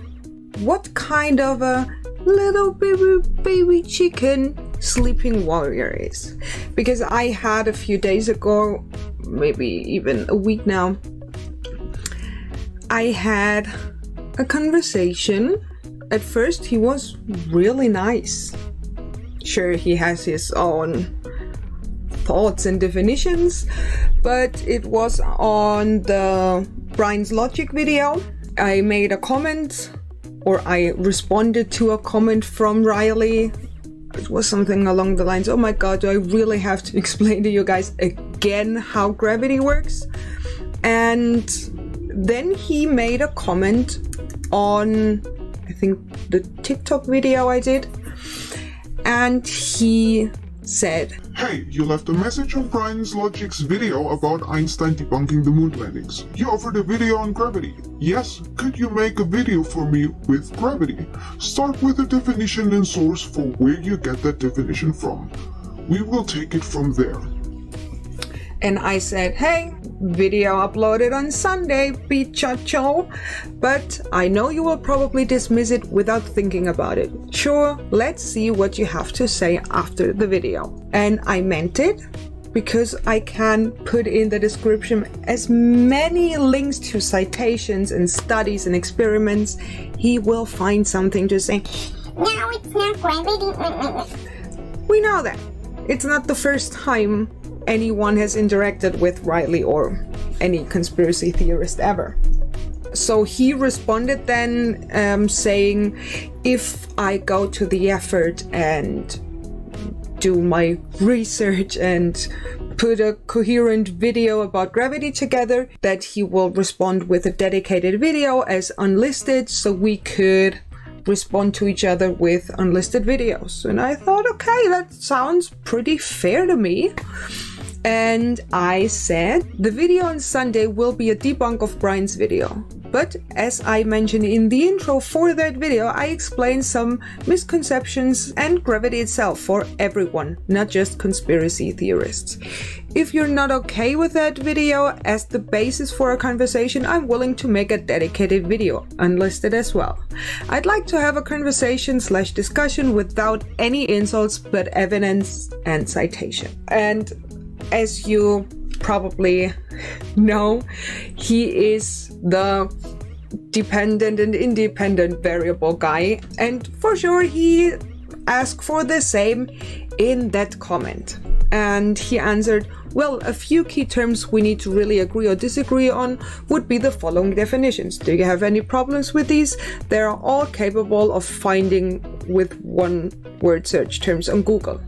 what kind of a little baby chicken Sleeping Warrior is. Because I had a few days ago, maybe even a week now, I had a conversation. At first he was really nice. Sure, he has his own thoughts and definitions, but it was on the Brian's Logic video. I made a comment, or I responded to a comment from Riley. It was something along the lines, oh my god, do I really have to explain to you guys again how gravity works? And then he made a comment on, I think, the TikTok video I did, and he said, Hey, you left a message on Brian's Logic's video about Einstein debunking the moon landings. You offered a video on gravity. Yes, could you make a video for me with gravity? Start with a definition and source for where you get that definition from. We will take it from there. And I said, hey, video uploaded on Sunday, bichacho. But I know you will probably dismiss it without thinking about it. Sure, let's see what you have to say after the video. And I meant it, because I can put in the description as many links to citations and studies and experiments. He will find something to say. No, it's not gravity. We know that. It's not the first time anyone has interacted with Riley or any conspiracy theorist ever. So he responded then saying, if I go to the effort and do my research and put a coherent video about gravity together, that he will respond with a dedicated video as unlisted, so we could respond to each other with unlisted videos. And I thought, okay, that sounds pretty fair to me. And I said, the video on Sunday will be a debunk of Brian's video. But as I mentioned in the intro for that video, I explained some misconceptions and gravity itself for everyone, not just conspiracy theorists. If you're not okay with that video as the basis for a conversation, I'm willing to make a dedicated video, unlisted as well. I'd like to have a conversation/discussion without any insults, but evidence and citation. And as you probably know, he is the dependent and independent variable guy, and for sure he asked for the same in that comment. And he answered, well, a few key terms we need to really agree or disagree on would be the following definitions. Do you have any problems with these? They are all capable of finding with one word search terms on Google.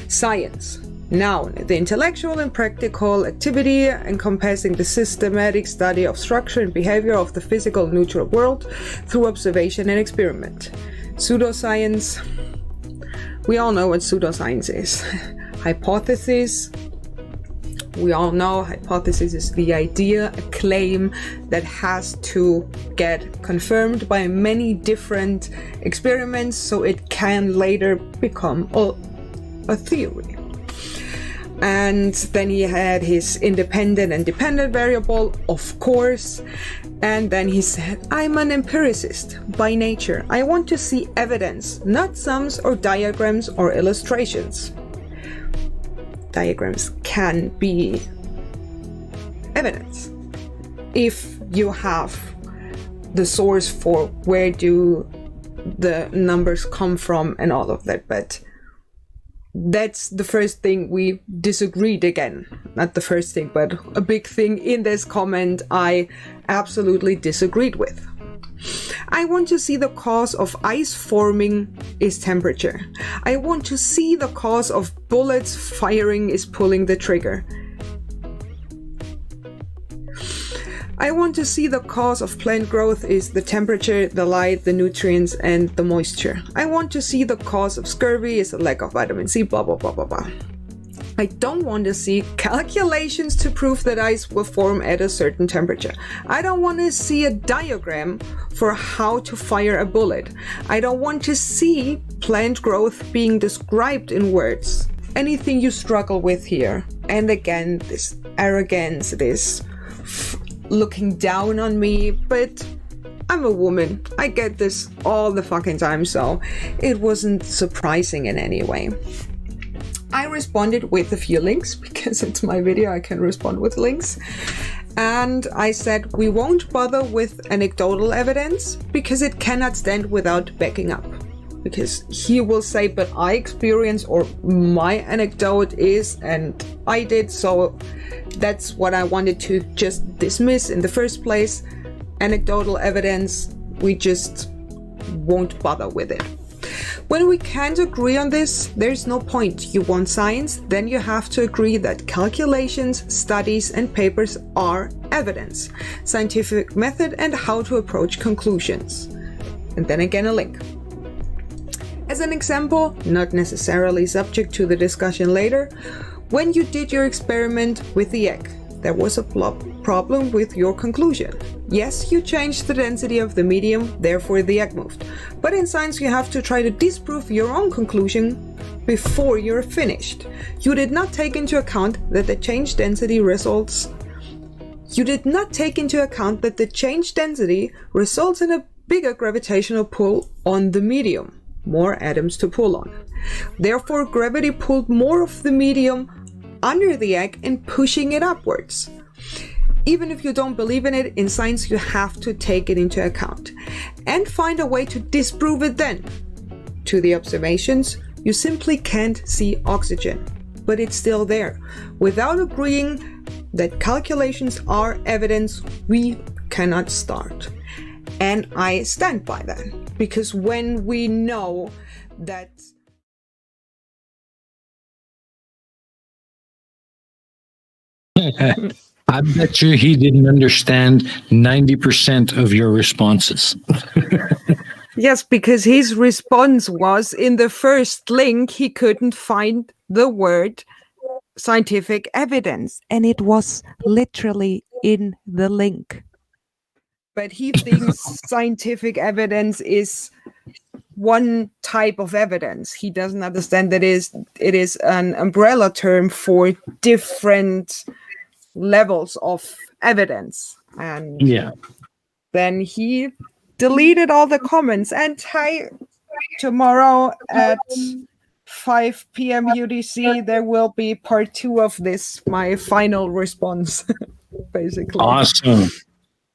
Science. Noun, the intellectual and practical activity encompassing the systematic study of structure and behavior of the physical neutral world through observation and experiment. Pseudoscience, we all know what pseudoscience is. Hypothesis, we all know hypothesis is the idea, a claim that has to get confirmed by many different experiments so it can later become a theory. And then he had his independent and dependent variable, of course. And then he said, I'm an empiricist by nature. I want to see evidence, not sums or diagrams or illustrations. Diagrams can be evidence if you have the source for where do the numbers come from and all of that. But that's the first thing we disagreed again. Not the first thing, but a big thing in this comment I absolutely disagreed with. I want to see the cause of ice forming is temperature. I want to see the cause of bullets firing is pulling the trigger. I want to see the cause of plant growth is the temperature, the light, the nutrients, and the moisture. I want to see the cause of scurvy is the lack of vitamin C, blah, blah, blah, blah, blah. I don't want to see calculations to prove that ice will form at a certain temperature. I don't want to see a diagram for how to fire a bullet. I don't want to see plant growth being described in words. Anything you struggle with here. And again, this arrogance, this looking down on me, but I'm a woman. I get this all the fucking time, so it wasn't surprising in any way. I responded with a few links because it's my video, I can respond with links. And I said, we won't bother with anecdotal evidence because it cannot stand without backing up. Because he will say, but I experienced, or my anecdote is, and I did, so that's what I wanted to just dismiss in the first place. Anecdotal evidence, we just won't bother with it. When we can't agree on this, there's no point. You want science, then you have to agree that calculations, studies, and papers are evidence, scientific method, and how to approach conclusions. And then again a link. As an example, not necessarily subject to the discussion later, when you did your experiment with the egg, there was a problem with your conclusion. Yes, you changed the density of the medium, therefore the egg moved. But in science you have to try to disprove your own conclusion before you're finished. You did not take into account that the changed density results in a bigger gravitational pull on the medium, more atoms to pull on. Therefore, gravity pulled more of the medium under the egg and pushing it upwards. Even if you don't believe in it, in science you have to take it into account and find a way to disprove it then. To the observations, you simply can't see oxygen, but it's still there. Without agreeing that calculations are evidence, we cannot start. And I stand by that, because when we know that I bet you he didn't understand 90% of your responses. yes, because his response was in the first link, he couldn't find the word scientific evidence, and it was literally in the link. But he thinks scientific evidence is one type of evidence. He doesn't understand that it is an umbrella term for different levels of evidence. And then he deleted all the comments. And tomorrow at 5 p.m. UTC, there will be part 2 of this, my final response, basically.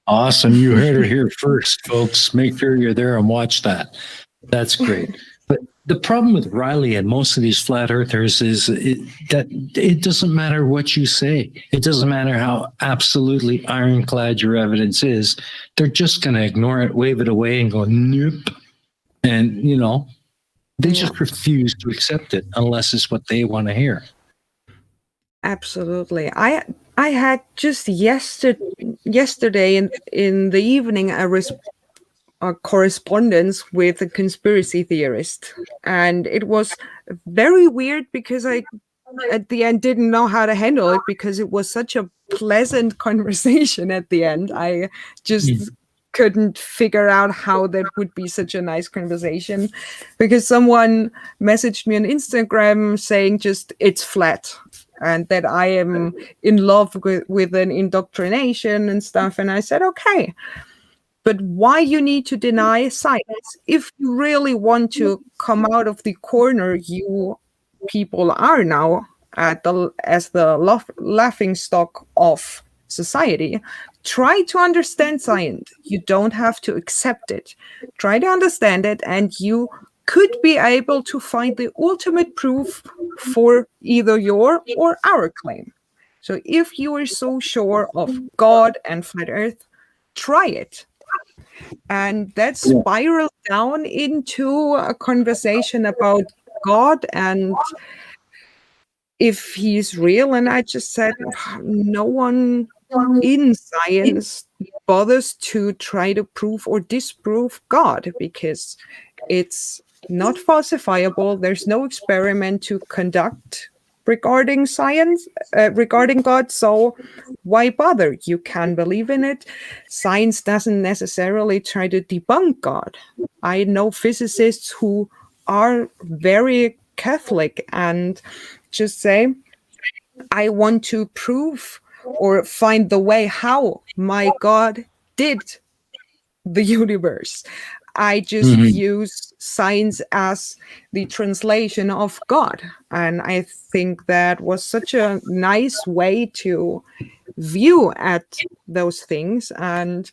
Awesome. You heard it here first, folks. Make sure you're there and watch that. That's great. But the problem with Riley and most of these flat earthers is that it doesn't matter what you say. It doesn't matter how absolutely ironclad your evidence is. They're just going to ignore it, wave it away, and go, nope. And, they just refuse to accept it unless it's what they want to hear. Absolutely. I had just yesterday in the evening a correspondence with a conspiracy theorist, and it was very weird because I at the end didn't know how to handle it, because it was such a pleasant conversation at the end. I just couldn't figure out how that would be such a nice conversation, because someone messaged me on Instagram saying just it's flat and that I am in love with an indoctrination and stuff. And I said, okay, but why you need to deny science? If you really want to come out of the corner you people are now as the laughing stock of society, try to understand science. You don't have to accept it. Try to understand it, and you could be able to find the ultimate proof for either your or our claim. So if you are so sure of God and flat Earth, try it. And that spiraled down into a conversation about God and if he's real. And I just said, no one in science bothers to try to prove or disprove God, because it's not falsifiable. There's no experiment to conduct regarding science, regarding God. So why bother? You can believe in it. Science doesn't necessarily try to debunk God. I know physicists who are very Catholic and just say, I want to prove or find the way how my God did the universe. I just use science as the translation of God. And I think that was such a nice way to view at those things. And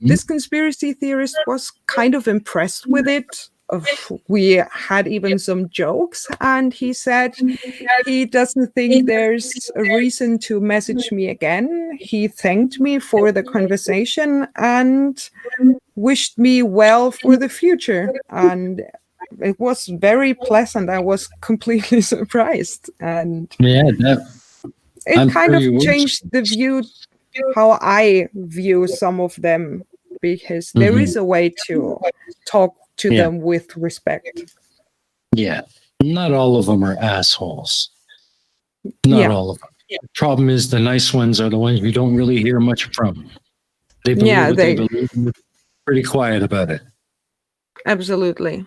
this conspiracy theorist was kind of impressed with it. We had even some jokes, and he said he doesn't think there's a reason to message me again. He thanked me for the conversation and wished me well for the future. And it was very pleasant. I was completely surprised. And it kind of changed the view, how I view some of them, because there is a way to talk to them with respect. Yeah. Not all of them are assholes. Not Yeah. all of them. The problem is the nice ones are the ones you don't really hear much from. They believe Yeah, what they they believe. And they're pretty quiet about it. absolutely.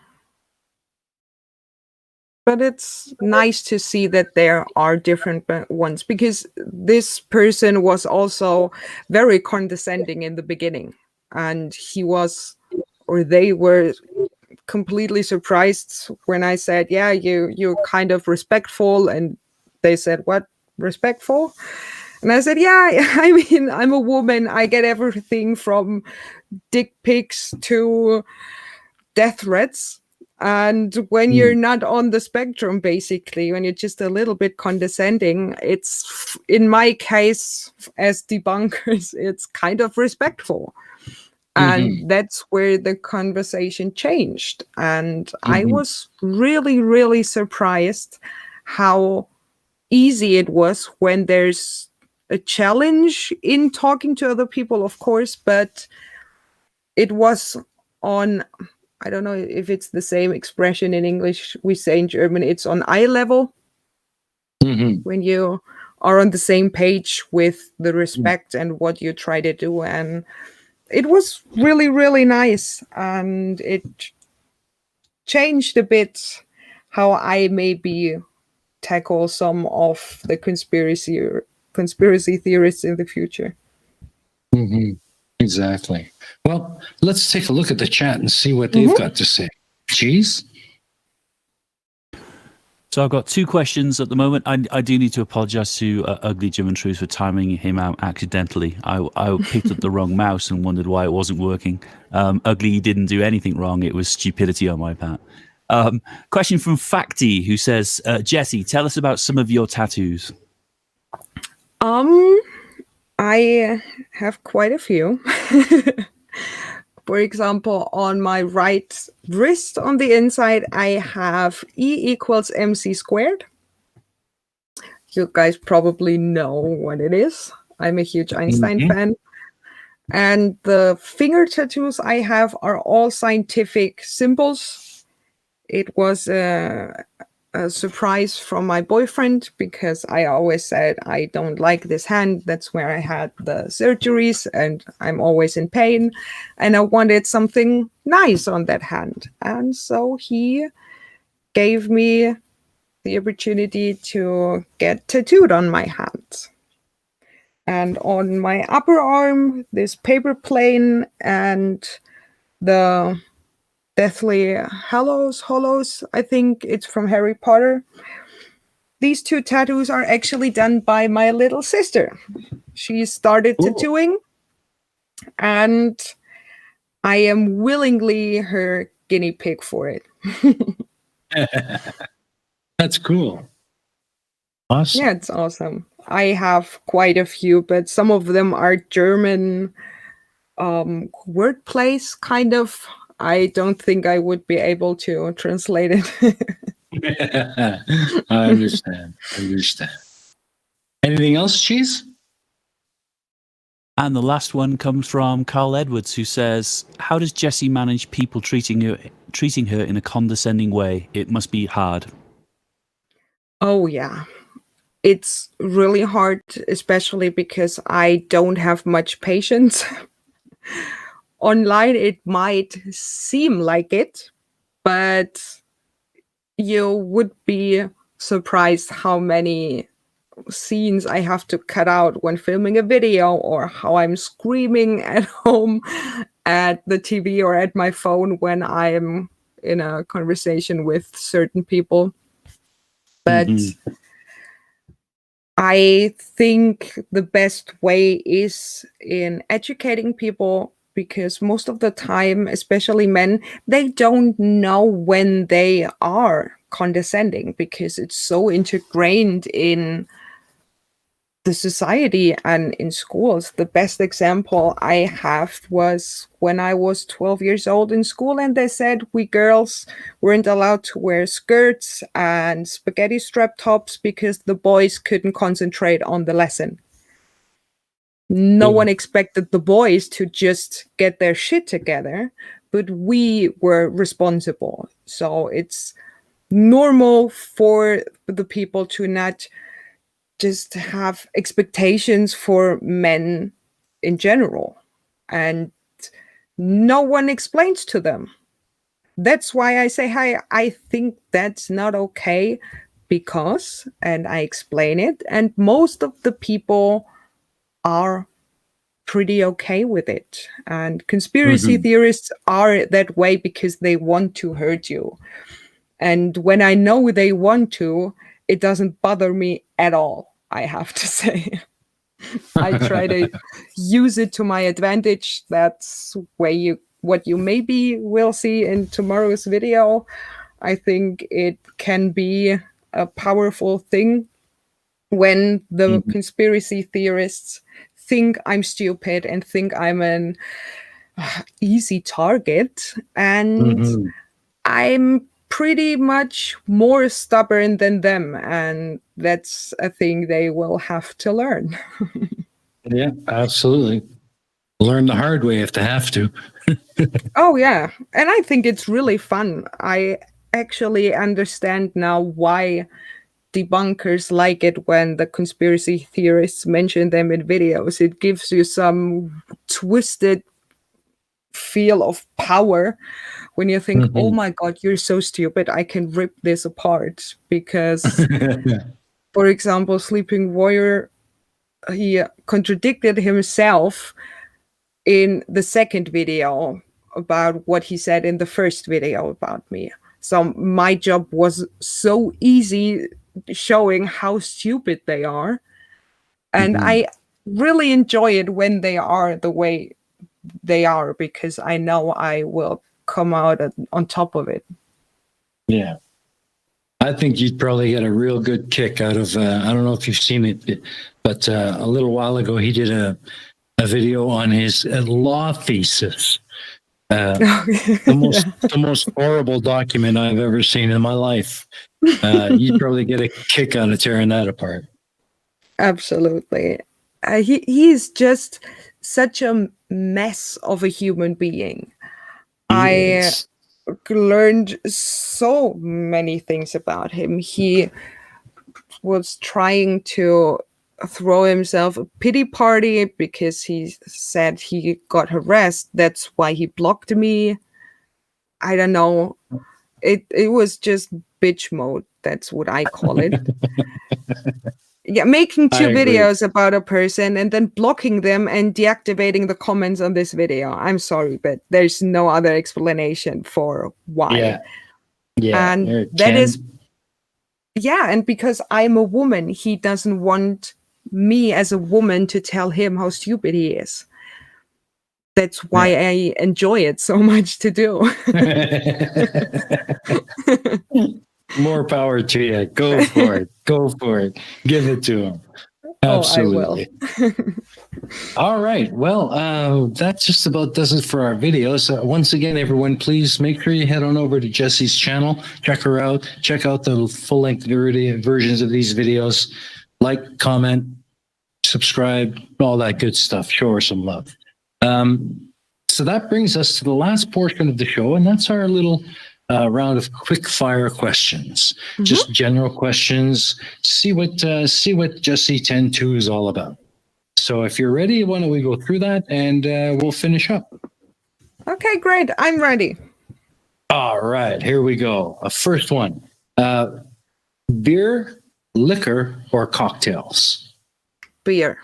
But it's nice to see that there are different ones, because this person was also very condescending in the beginning, and he was, or they were, completely surprised when I said, "Yeah, you're kind of respectful," and they said, "What, respectful?" And I said, "Yeah, I mean, I'm a woman. I get everything from dick pics to death threats." And when you're not on the spectrum, basically, when you're just a little bit condescending, it's, in my case, as debunkers, it's kind of respectful. And that's where the conversation changed. And I was really, really surprised how easy it was when there's a challenge in talking to other people, of course, but it was on, I don't know if it's the same expression in English we say in German, it's on eye level. When you are on the same page with the respect and what you try to do. And it was really, really nice. And it changed a bit how I maybe tackle some of the conspiracy theorists in the future. Exactly. Well, let's take a look at the chat and see what they've got to say. Cheese? So I've got two questions at the moment. I do need to apologize to Ugly Jim and Truth for timing him out accidentally. I picked up the wrong mouse and wondered why it wasn't working. Ugly didn't do anything wrong. It was stupidity on my part. Question from Facty, who says, Jessy, tell us about some of your tattoos. I have quite a few. For example, on my right wrist on the inside, I have E = MC squared. You guys probably know what it is. I'm a huge Einstein fan. And the finger tattoos I have are all scientific symbols. It was a surprise from my boyfriend, because I always said I don't like this hand. That's where I had the surgeries and I'm always in pain. And I wanted something nice on that hand. And so he gave me the opportunity to get tattooed on my hand. And on my upper arm, this paper plane and the Deathly Hollows, I think it's from Harry Potter. These two tattoos are actually done by my little sister. She started tattooing, and I am willingly her guinea pig for it. That's cool. Awesome. Yeah, it's awesome. I have quite a few, but some of them are German wordplays, kind of. I don't think I would be able to translate it. I understand. Anything else, Cheese? And the last one comes from Carl Edwards, who says, how does Jessy manage people treating her in a condescending way? It must be hard. Oh, yeah. It's really hard, especially because I don't have much patience. Online, it might seem like it, but you would be surprised how many scenes I have to cut out when filming a video, or how I'm screaming at home at the TV or at my phone when I'm in a conversation with certain people. But I think the best way is in educating people, because most of the time, especially men, they don't know when they are condescending, because it's so ingrained in the society and in schools. The best example I have was when I was 12 years old in school, and they said we girls weren't allowed to wear skirts and spaghetti strap tops because the boys couldn't concentrate on the lesson. No one expected the boys to just get their shit together, but we were responsible. So it's normal for the people to not just have expectations for men in general, and no one explains to them. That's why I say, hi, I think that's not okay, because, and I explain it, and most of the people are pretty okay with it. And conspiracy theorists are that way because they want to hurt you. And when I know they want to, it doesn't bother me at all, I have to say. I try to use it to my advantage. That's what you maybe will see in tomorrow's video. I think it can be a powerful thing when the conspiracy theorists think I'm stupid and think I'm an easy target. And I'm pretty much more stubborn than them, and that's a thing they will have to learn. Yeah, absolutely. Learn the hard way if they have to. Oh yeah, and I think it's really fun. I actually understand now why debunkers like it when the conspiracy theorists mention them in videos. It gives you some twisted feel of power when you think, oh my god, you're so stupid, I can rip this apart. Because for example, Sleeping Warrior, he contradicted himself in the second video about what he said in the first video about me. So my job was so easy, showing how stupid they are. And I really enjoy it when they are the way they are, because I know I will come out on top of it. Yeah. I think you'd probably get a real good kick out of, I don't know if you've seen it, but a little while ago, he did a video on his law thesis. The most horrible document I've ever seen in my life. You'd probably get a kick out of tearing that apart. Absolutely. He's just such a mess of a human being. I learned so many things about him. He was trying to throw himself a pity party because he said he got harassed. That's why he blocked me. I don't know. It was just bitch mode. That's what I call it. Yeah, making two videos about a person and then blocking them and deactivating the comments on this video. I'm sorry, but there's no other explanation for why. Yeah. And that is, and because I'm a woman, he doesn't want me as a woman to tell him how stupid he is. That's why I enjoy it so much to do. More power to you. Go for it. Go for it. Give it to him. Absolutely. Oh, I will. All right. Well, that just about does it for our videos. Once again, everyone, please make sure you head on over to Jessy's channel. Check her out. Check out the full-length versions of these videos. Like, comment, subscribe, all that good stuff. Show her some love. So that brings us to the last portion of the show, and that's our little round of quick fire questions. Just general questions. See what Jessy 10-2 is all about. So if you're ready, why don't we go through that and we'll finish up. Okay, great. I'm ready. All right, here we go. First one. Beer, liquor, or cocktails? Beer.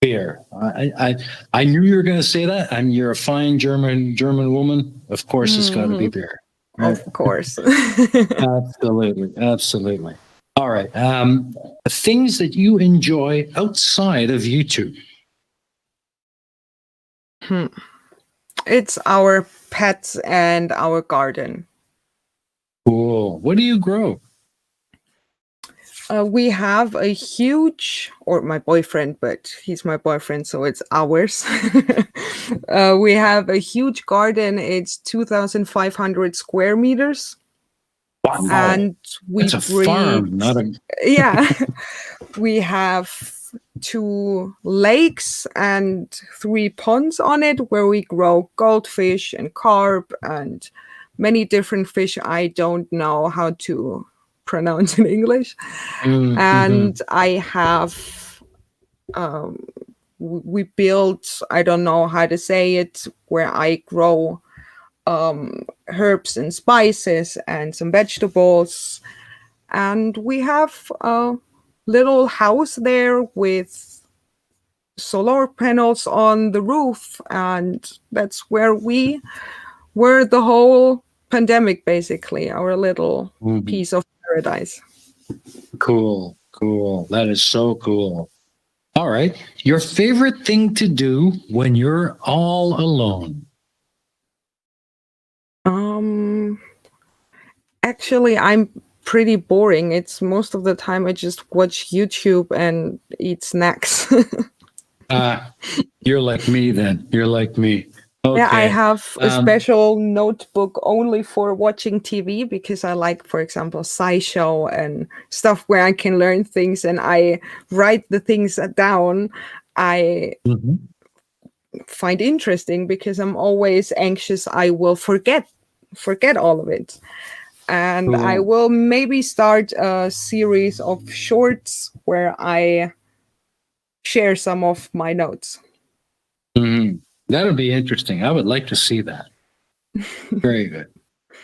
Beer. I knew you were going to say that. And you're a fine German woman. Of course, it's got to be beer. Right? Of course. Absolutely. All right. Things that you enjoy outside of YouTube. It's our pets and our garden. Cool. What do you grow? We have a huge, or my boyfriend, but he's my boyfriend, so it's ours. We have a huge garden. It's 2,500 square meters. Wow. And It's a farm, not a... Yeah. We have 2 lakes and 3 ponds on it where we grow goldfish and carp and many different fish I don't know how to pronounce in English. Mm-hmm. And I have, we built, I don't know how to say it, where I grow herbs and spices and some vegetables. And we have a little house there with solar panels on the roof. And that's where we were the whole pandemic, basically, our little piece of paradise. Cool. That is so cool. All right. Your favorite thing to do when you're all alone? Actually, I'm pretty boring. It's most of the time I just watch YouTube and eat snacks. You're like me then. You're like me. Okay. Yeah, I have a special notebook only for watching TV because I like, for example, SciShow and stuff where I can learn things, and I write the things down I find interesting because I'm always anxious I will forget all of it. And I will maybe start a series of shorts where I share some of my notes. That'll be interesting. I would like to see that. Very good.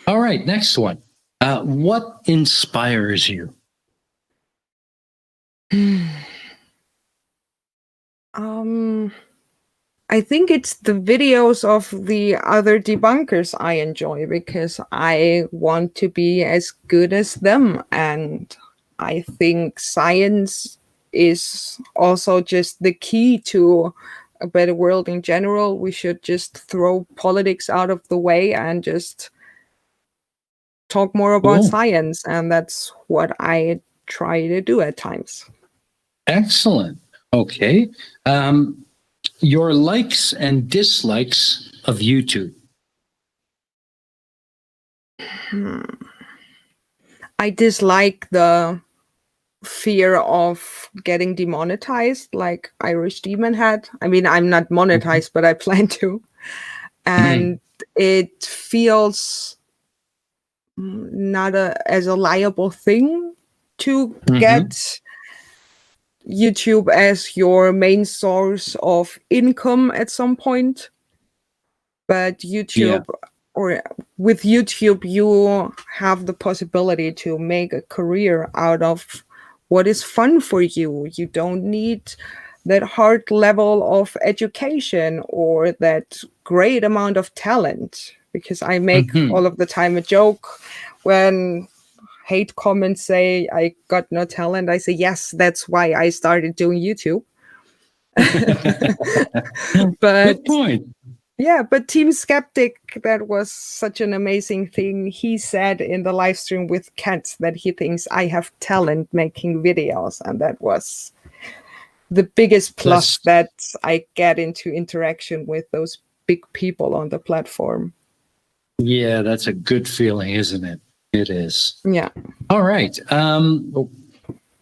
All right, next one. What inspires you? I think it's the videos of the other debunkers I enjoy because I want to be as good as them. And I think science is also just the key to a better world in general. We should just throw politics out of the way and just talk more about science. And that's what I try to do at times. Excellent. Okay. Your likes and dislikes of YouTube. I dislike the fear of getting demonetized like Irish Demon had. I mean, I'm not monetized, but I plan to. And it feels not as a liable thing to get YouTube as your main source of income at some point. But YouTube, or with YouTube, you have the possibility to make a career out of what is fun for you. You don't need that hard level of education or that great amount of talent, because I make all of the time a joke when hate comments say I got no talent. I say, yes, that's why I started doing YouTube. But good point. Yeah, but Team Skeptic, that was such an amazing thing. He said in the live stream with Kat that he thinks I have talent making videos. And that was the biggest plus that I get into interaction with those big people on the platform. Yeah, that's a good feeling, isn't it? It is. Yeah. All right.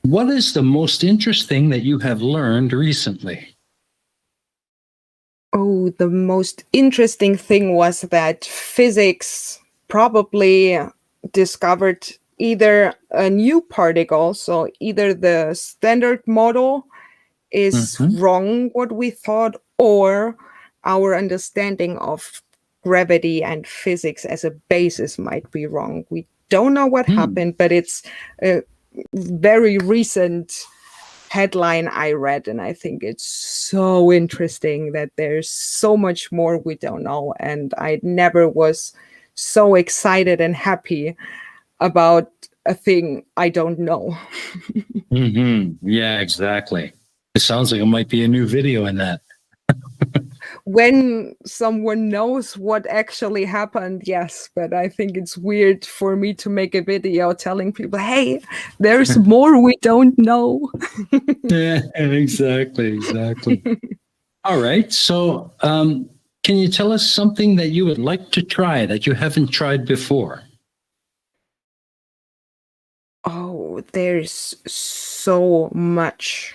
What is the most interesting that you have learned recently? Oh, the most interesting thing was that physics probably discovered either a new particle, so either the standard model is wrong, what we thought, or our understanding of gravity and physics as a basis might be wrong. We don't know what happened, but it's a very recent headline I read, and I think it's so interesting that there's so much more we don't know. And I never was so excited and happy about a thing I don't know. Yeah, exactly. It sounds like it might be a new video in that. When someone knows what actually happened, yes, but I think it's weird for me to make a video telling people, hey, there's more we don't know. Yeah, exactly. All right. So can you tell us something that you would like to try that you haven't tried before? Oh, there's so much.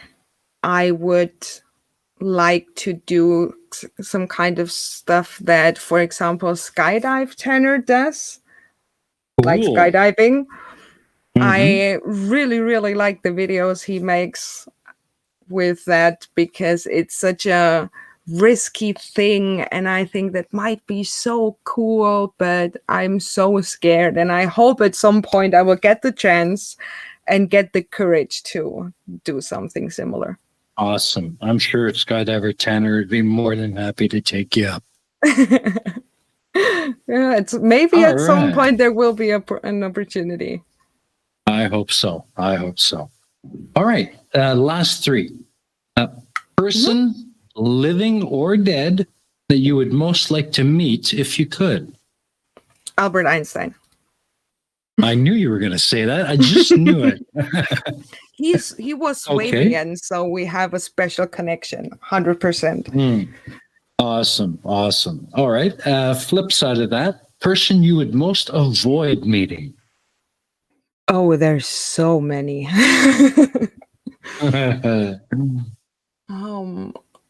I would like to do some kind of stuff that, for example, Skydive Tanner does. like Cool. skydiving. Mhm. I really, really like the videos he makes with that because it's such a risky thing, and I think that might be so cool, but I'm so scared, and I hope at some point I will get the chance and get the courage to do something similar. Awesome. I'm sure Skydiver Tanner would be more than happy to take you up. Yeah, it's maybe All at some right. point there will be an opportunity. I hope so. I hope so. All right. Last three. Person, living or dead, that you would most like to meet if you could. Albert Einstein. I knew you were going to say that. I just knew it. He was Swabian, so we have a special connection, 100%. Awesome. Awesome. All right. Flip side of that, person you would most avoid meeting. Oh, there's so many.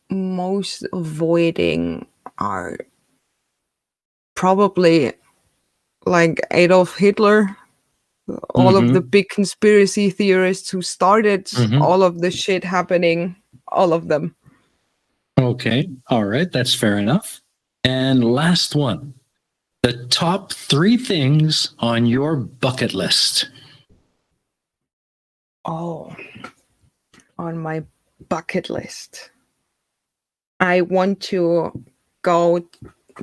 Most avoiding are probably like Adolf Hitler, all of the big conspiracy theorists who started all of the shit happening, all of them. Okay. All right. That's fair enough. And last one, the top 3 things on your bucket list. Oh, on my bucket list. I want to go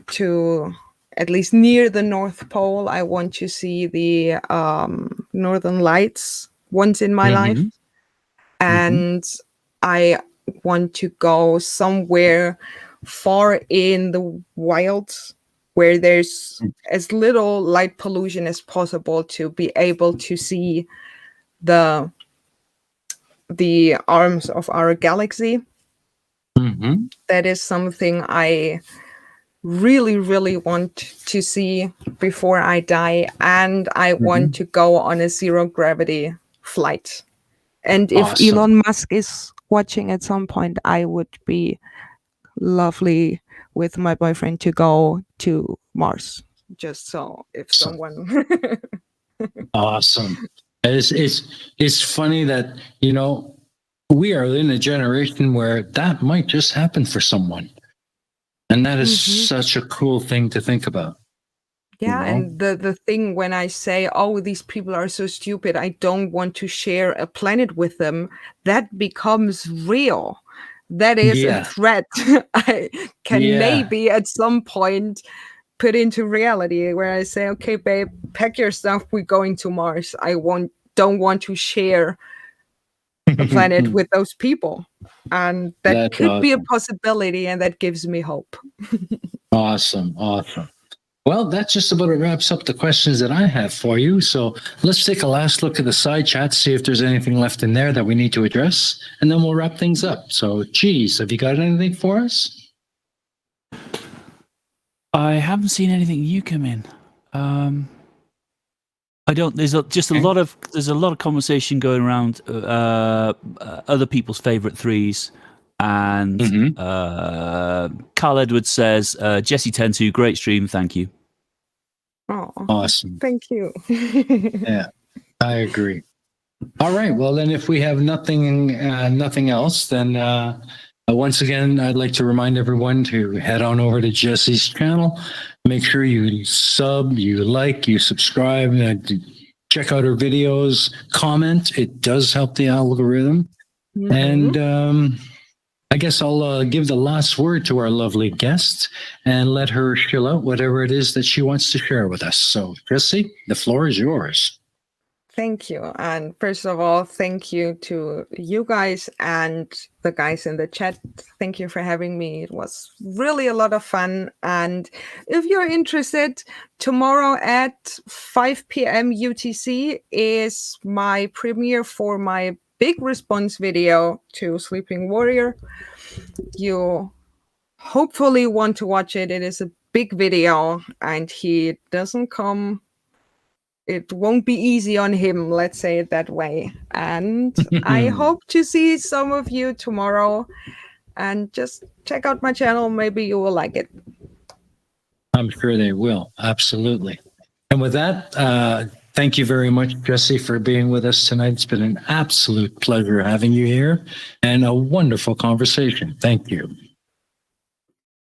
to at least near the North Pole. I want to see the Northern Lights once in my life. And I want to go somewhere far in the wilds where there's as little light pollution as possible to be able to see the arms of our galaxy. That is something I really, really want to see before I die. And I want to go on a zero gravity flight. And if Elon Musk is watching at some point, I would be lovely with my boyfriend to go to Mars. Just so if someone... Awesome. It's funny that, you know, we are in a generation where that might just happen for someone. And that is such a cool thing to think about. Yeah, you know? and the thing when I say, oh, these people are so stupid, I don't want to share a planet with them, that becomes real. That is a threat I can maybe at some point put into reality where I say, okay, babe, pack your stuff, we're going to Mars. I don't want to share a planet with those people. And that could be a possibility, and that gives me hope. Awesome. Well, that just about wraps up the questions that I have for you. So let's take a last look at the side chat, see if there's anything left in there that we need to address, and then we'll wrap things up. So, Cheese, have you got anything for us? I haven't seen anything new come in. I don't. There's a lot of conversation going around other people's favorite threes, and Carl Edwards says Jessy 10-2, great stream, thank you. Oh, awesome! Thank you. Yeah, I agree. All right. Well, then, if we have nothing else, then once again, I'd like to remind everyone to head on over to Jessy's channel. Make sure you sub, you like, you subscribe, check out her videos, comment. It does help the algorithm. And I guess I'll give the last word to our lovely guest and let her chill out whatever it is that she wants to share with us. So, Jessy, the floor is yours. Thank you. And first of all, thank you to you guys and the guys in the chat. Thank you for having me. It was really a lot of fun. And if you're interested, tomorrow at 5 p.m. UTC is my premiere for my big response video to Sleeping Warrior. You hopefully want to watch it. It is a big video and he doesn't come... It won't be easy on him, let's say it that way. And I hope to see some of you tomorrow. And just check out my channel. Maybe you will like it. I'm sure they will. Absolutely. And with that, thank you very much, Jessy, for being with us tonight. It's been an absolute pleasure having you here and a wonderful conversation. Thank you.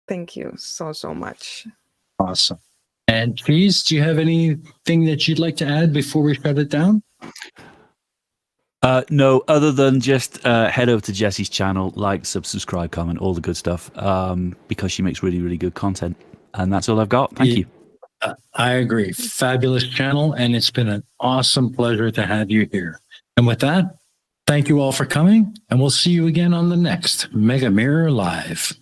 Thank you so much. Awesome. And Cheese, do you have anything that you'd like to add before we shut it down? No, other than just head over to Jessy's channel, like, subscribe, comment, all the good stuff, because she makes really, really good content. And that's all I've got. Thank you. I agree. Fabulous channel, and it's been an awesome pleasure to have you here. And with that, thank you all for coming, and we'll see you again on the next Mega Mirror Live.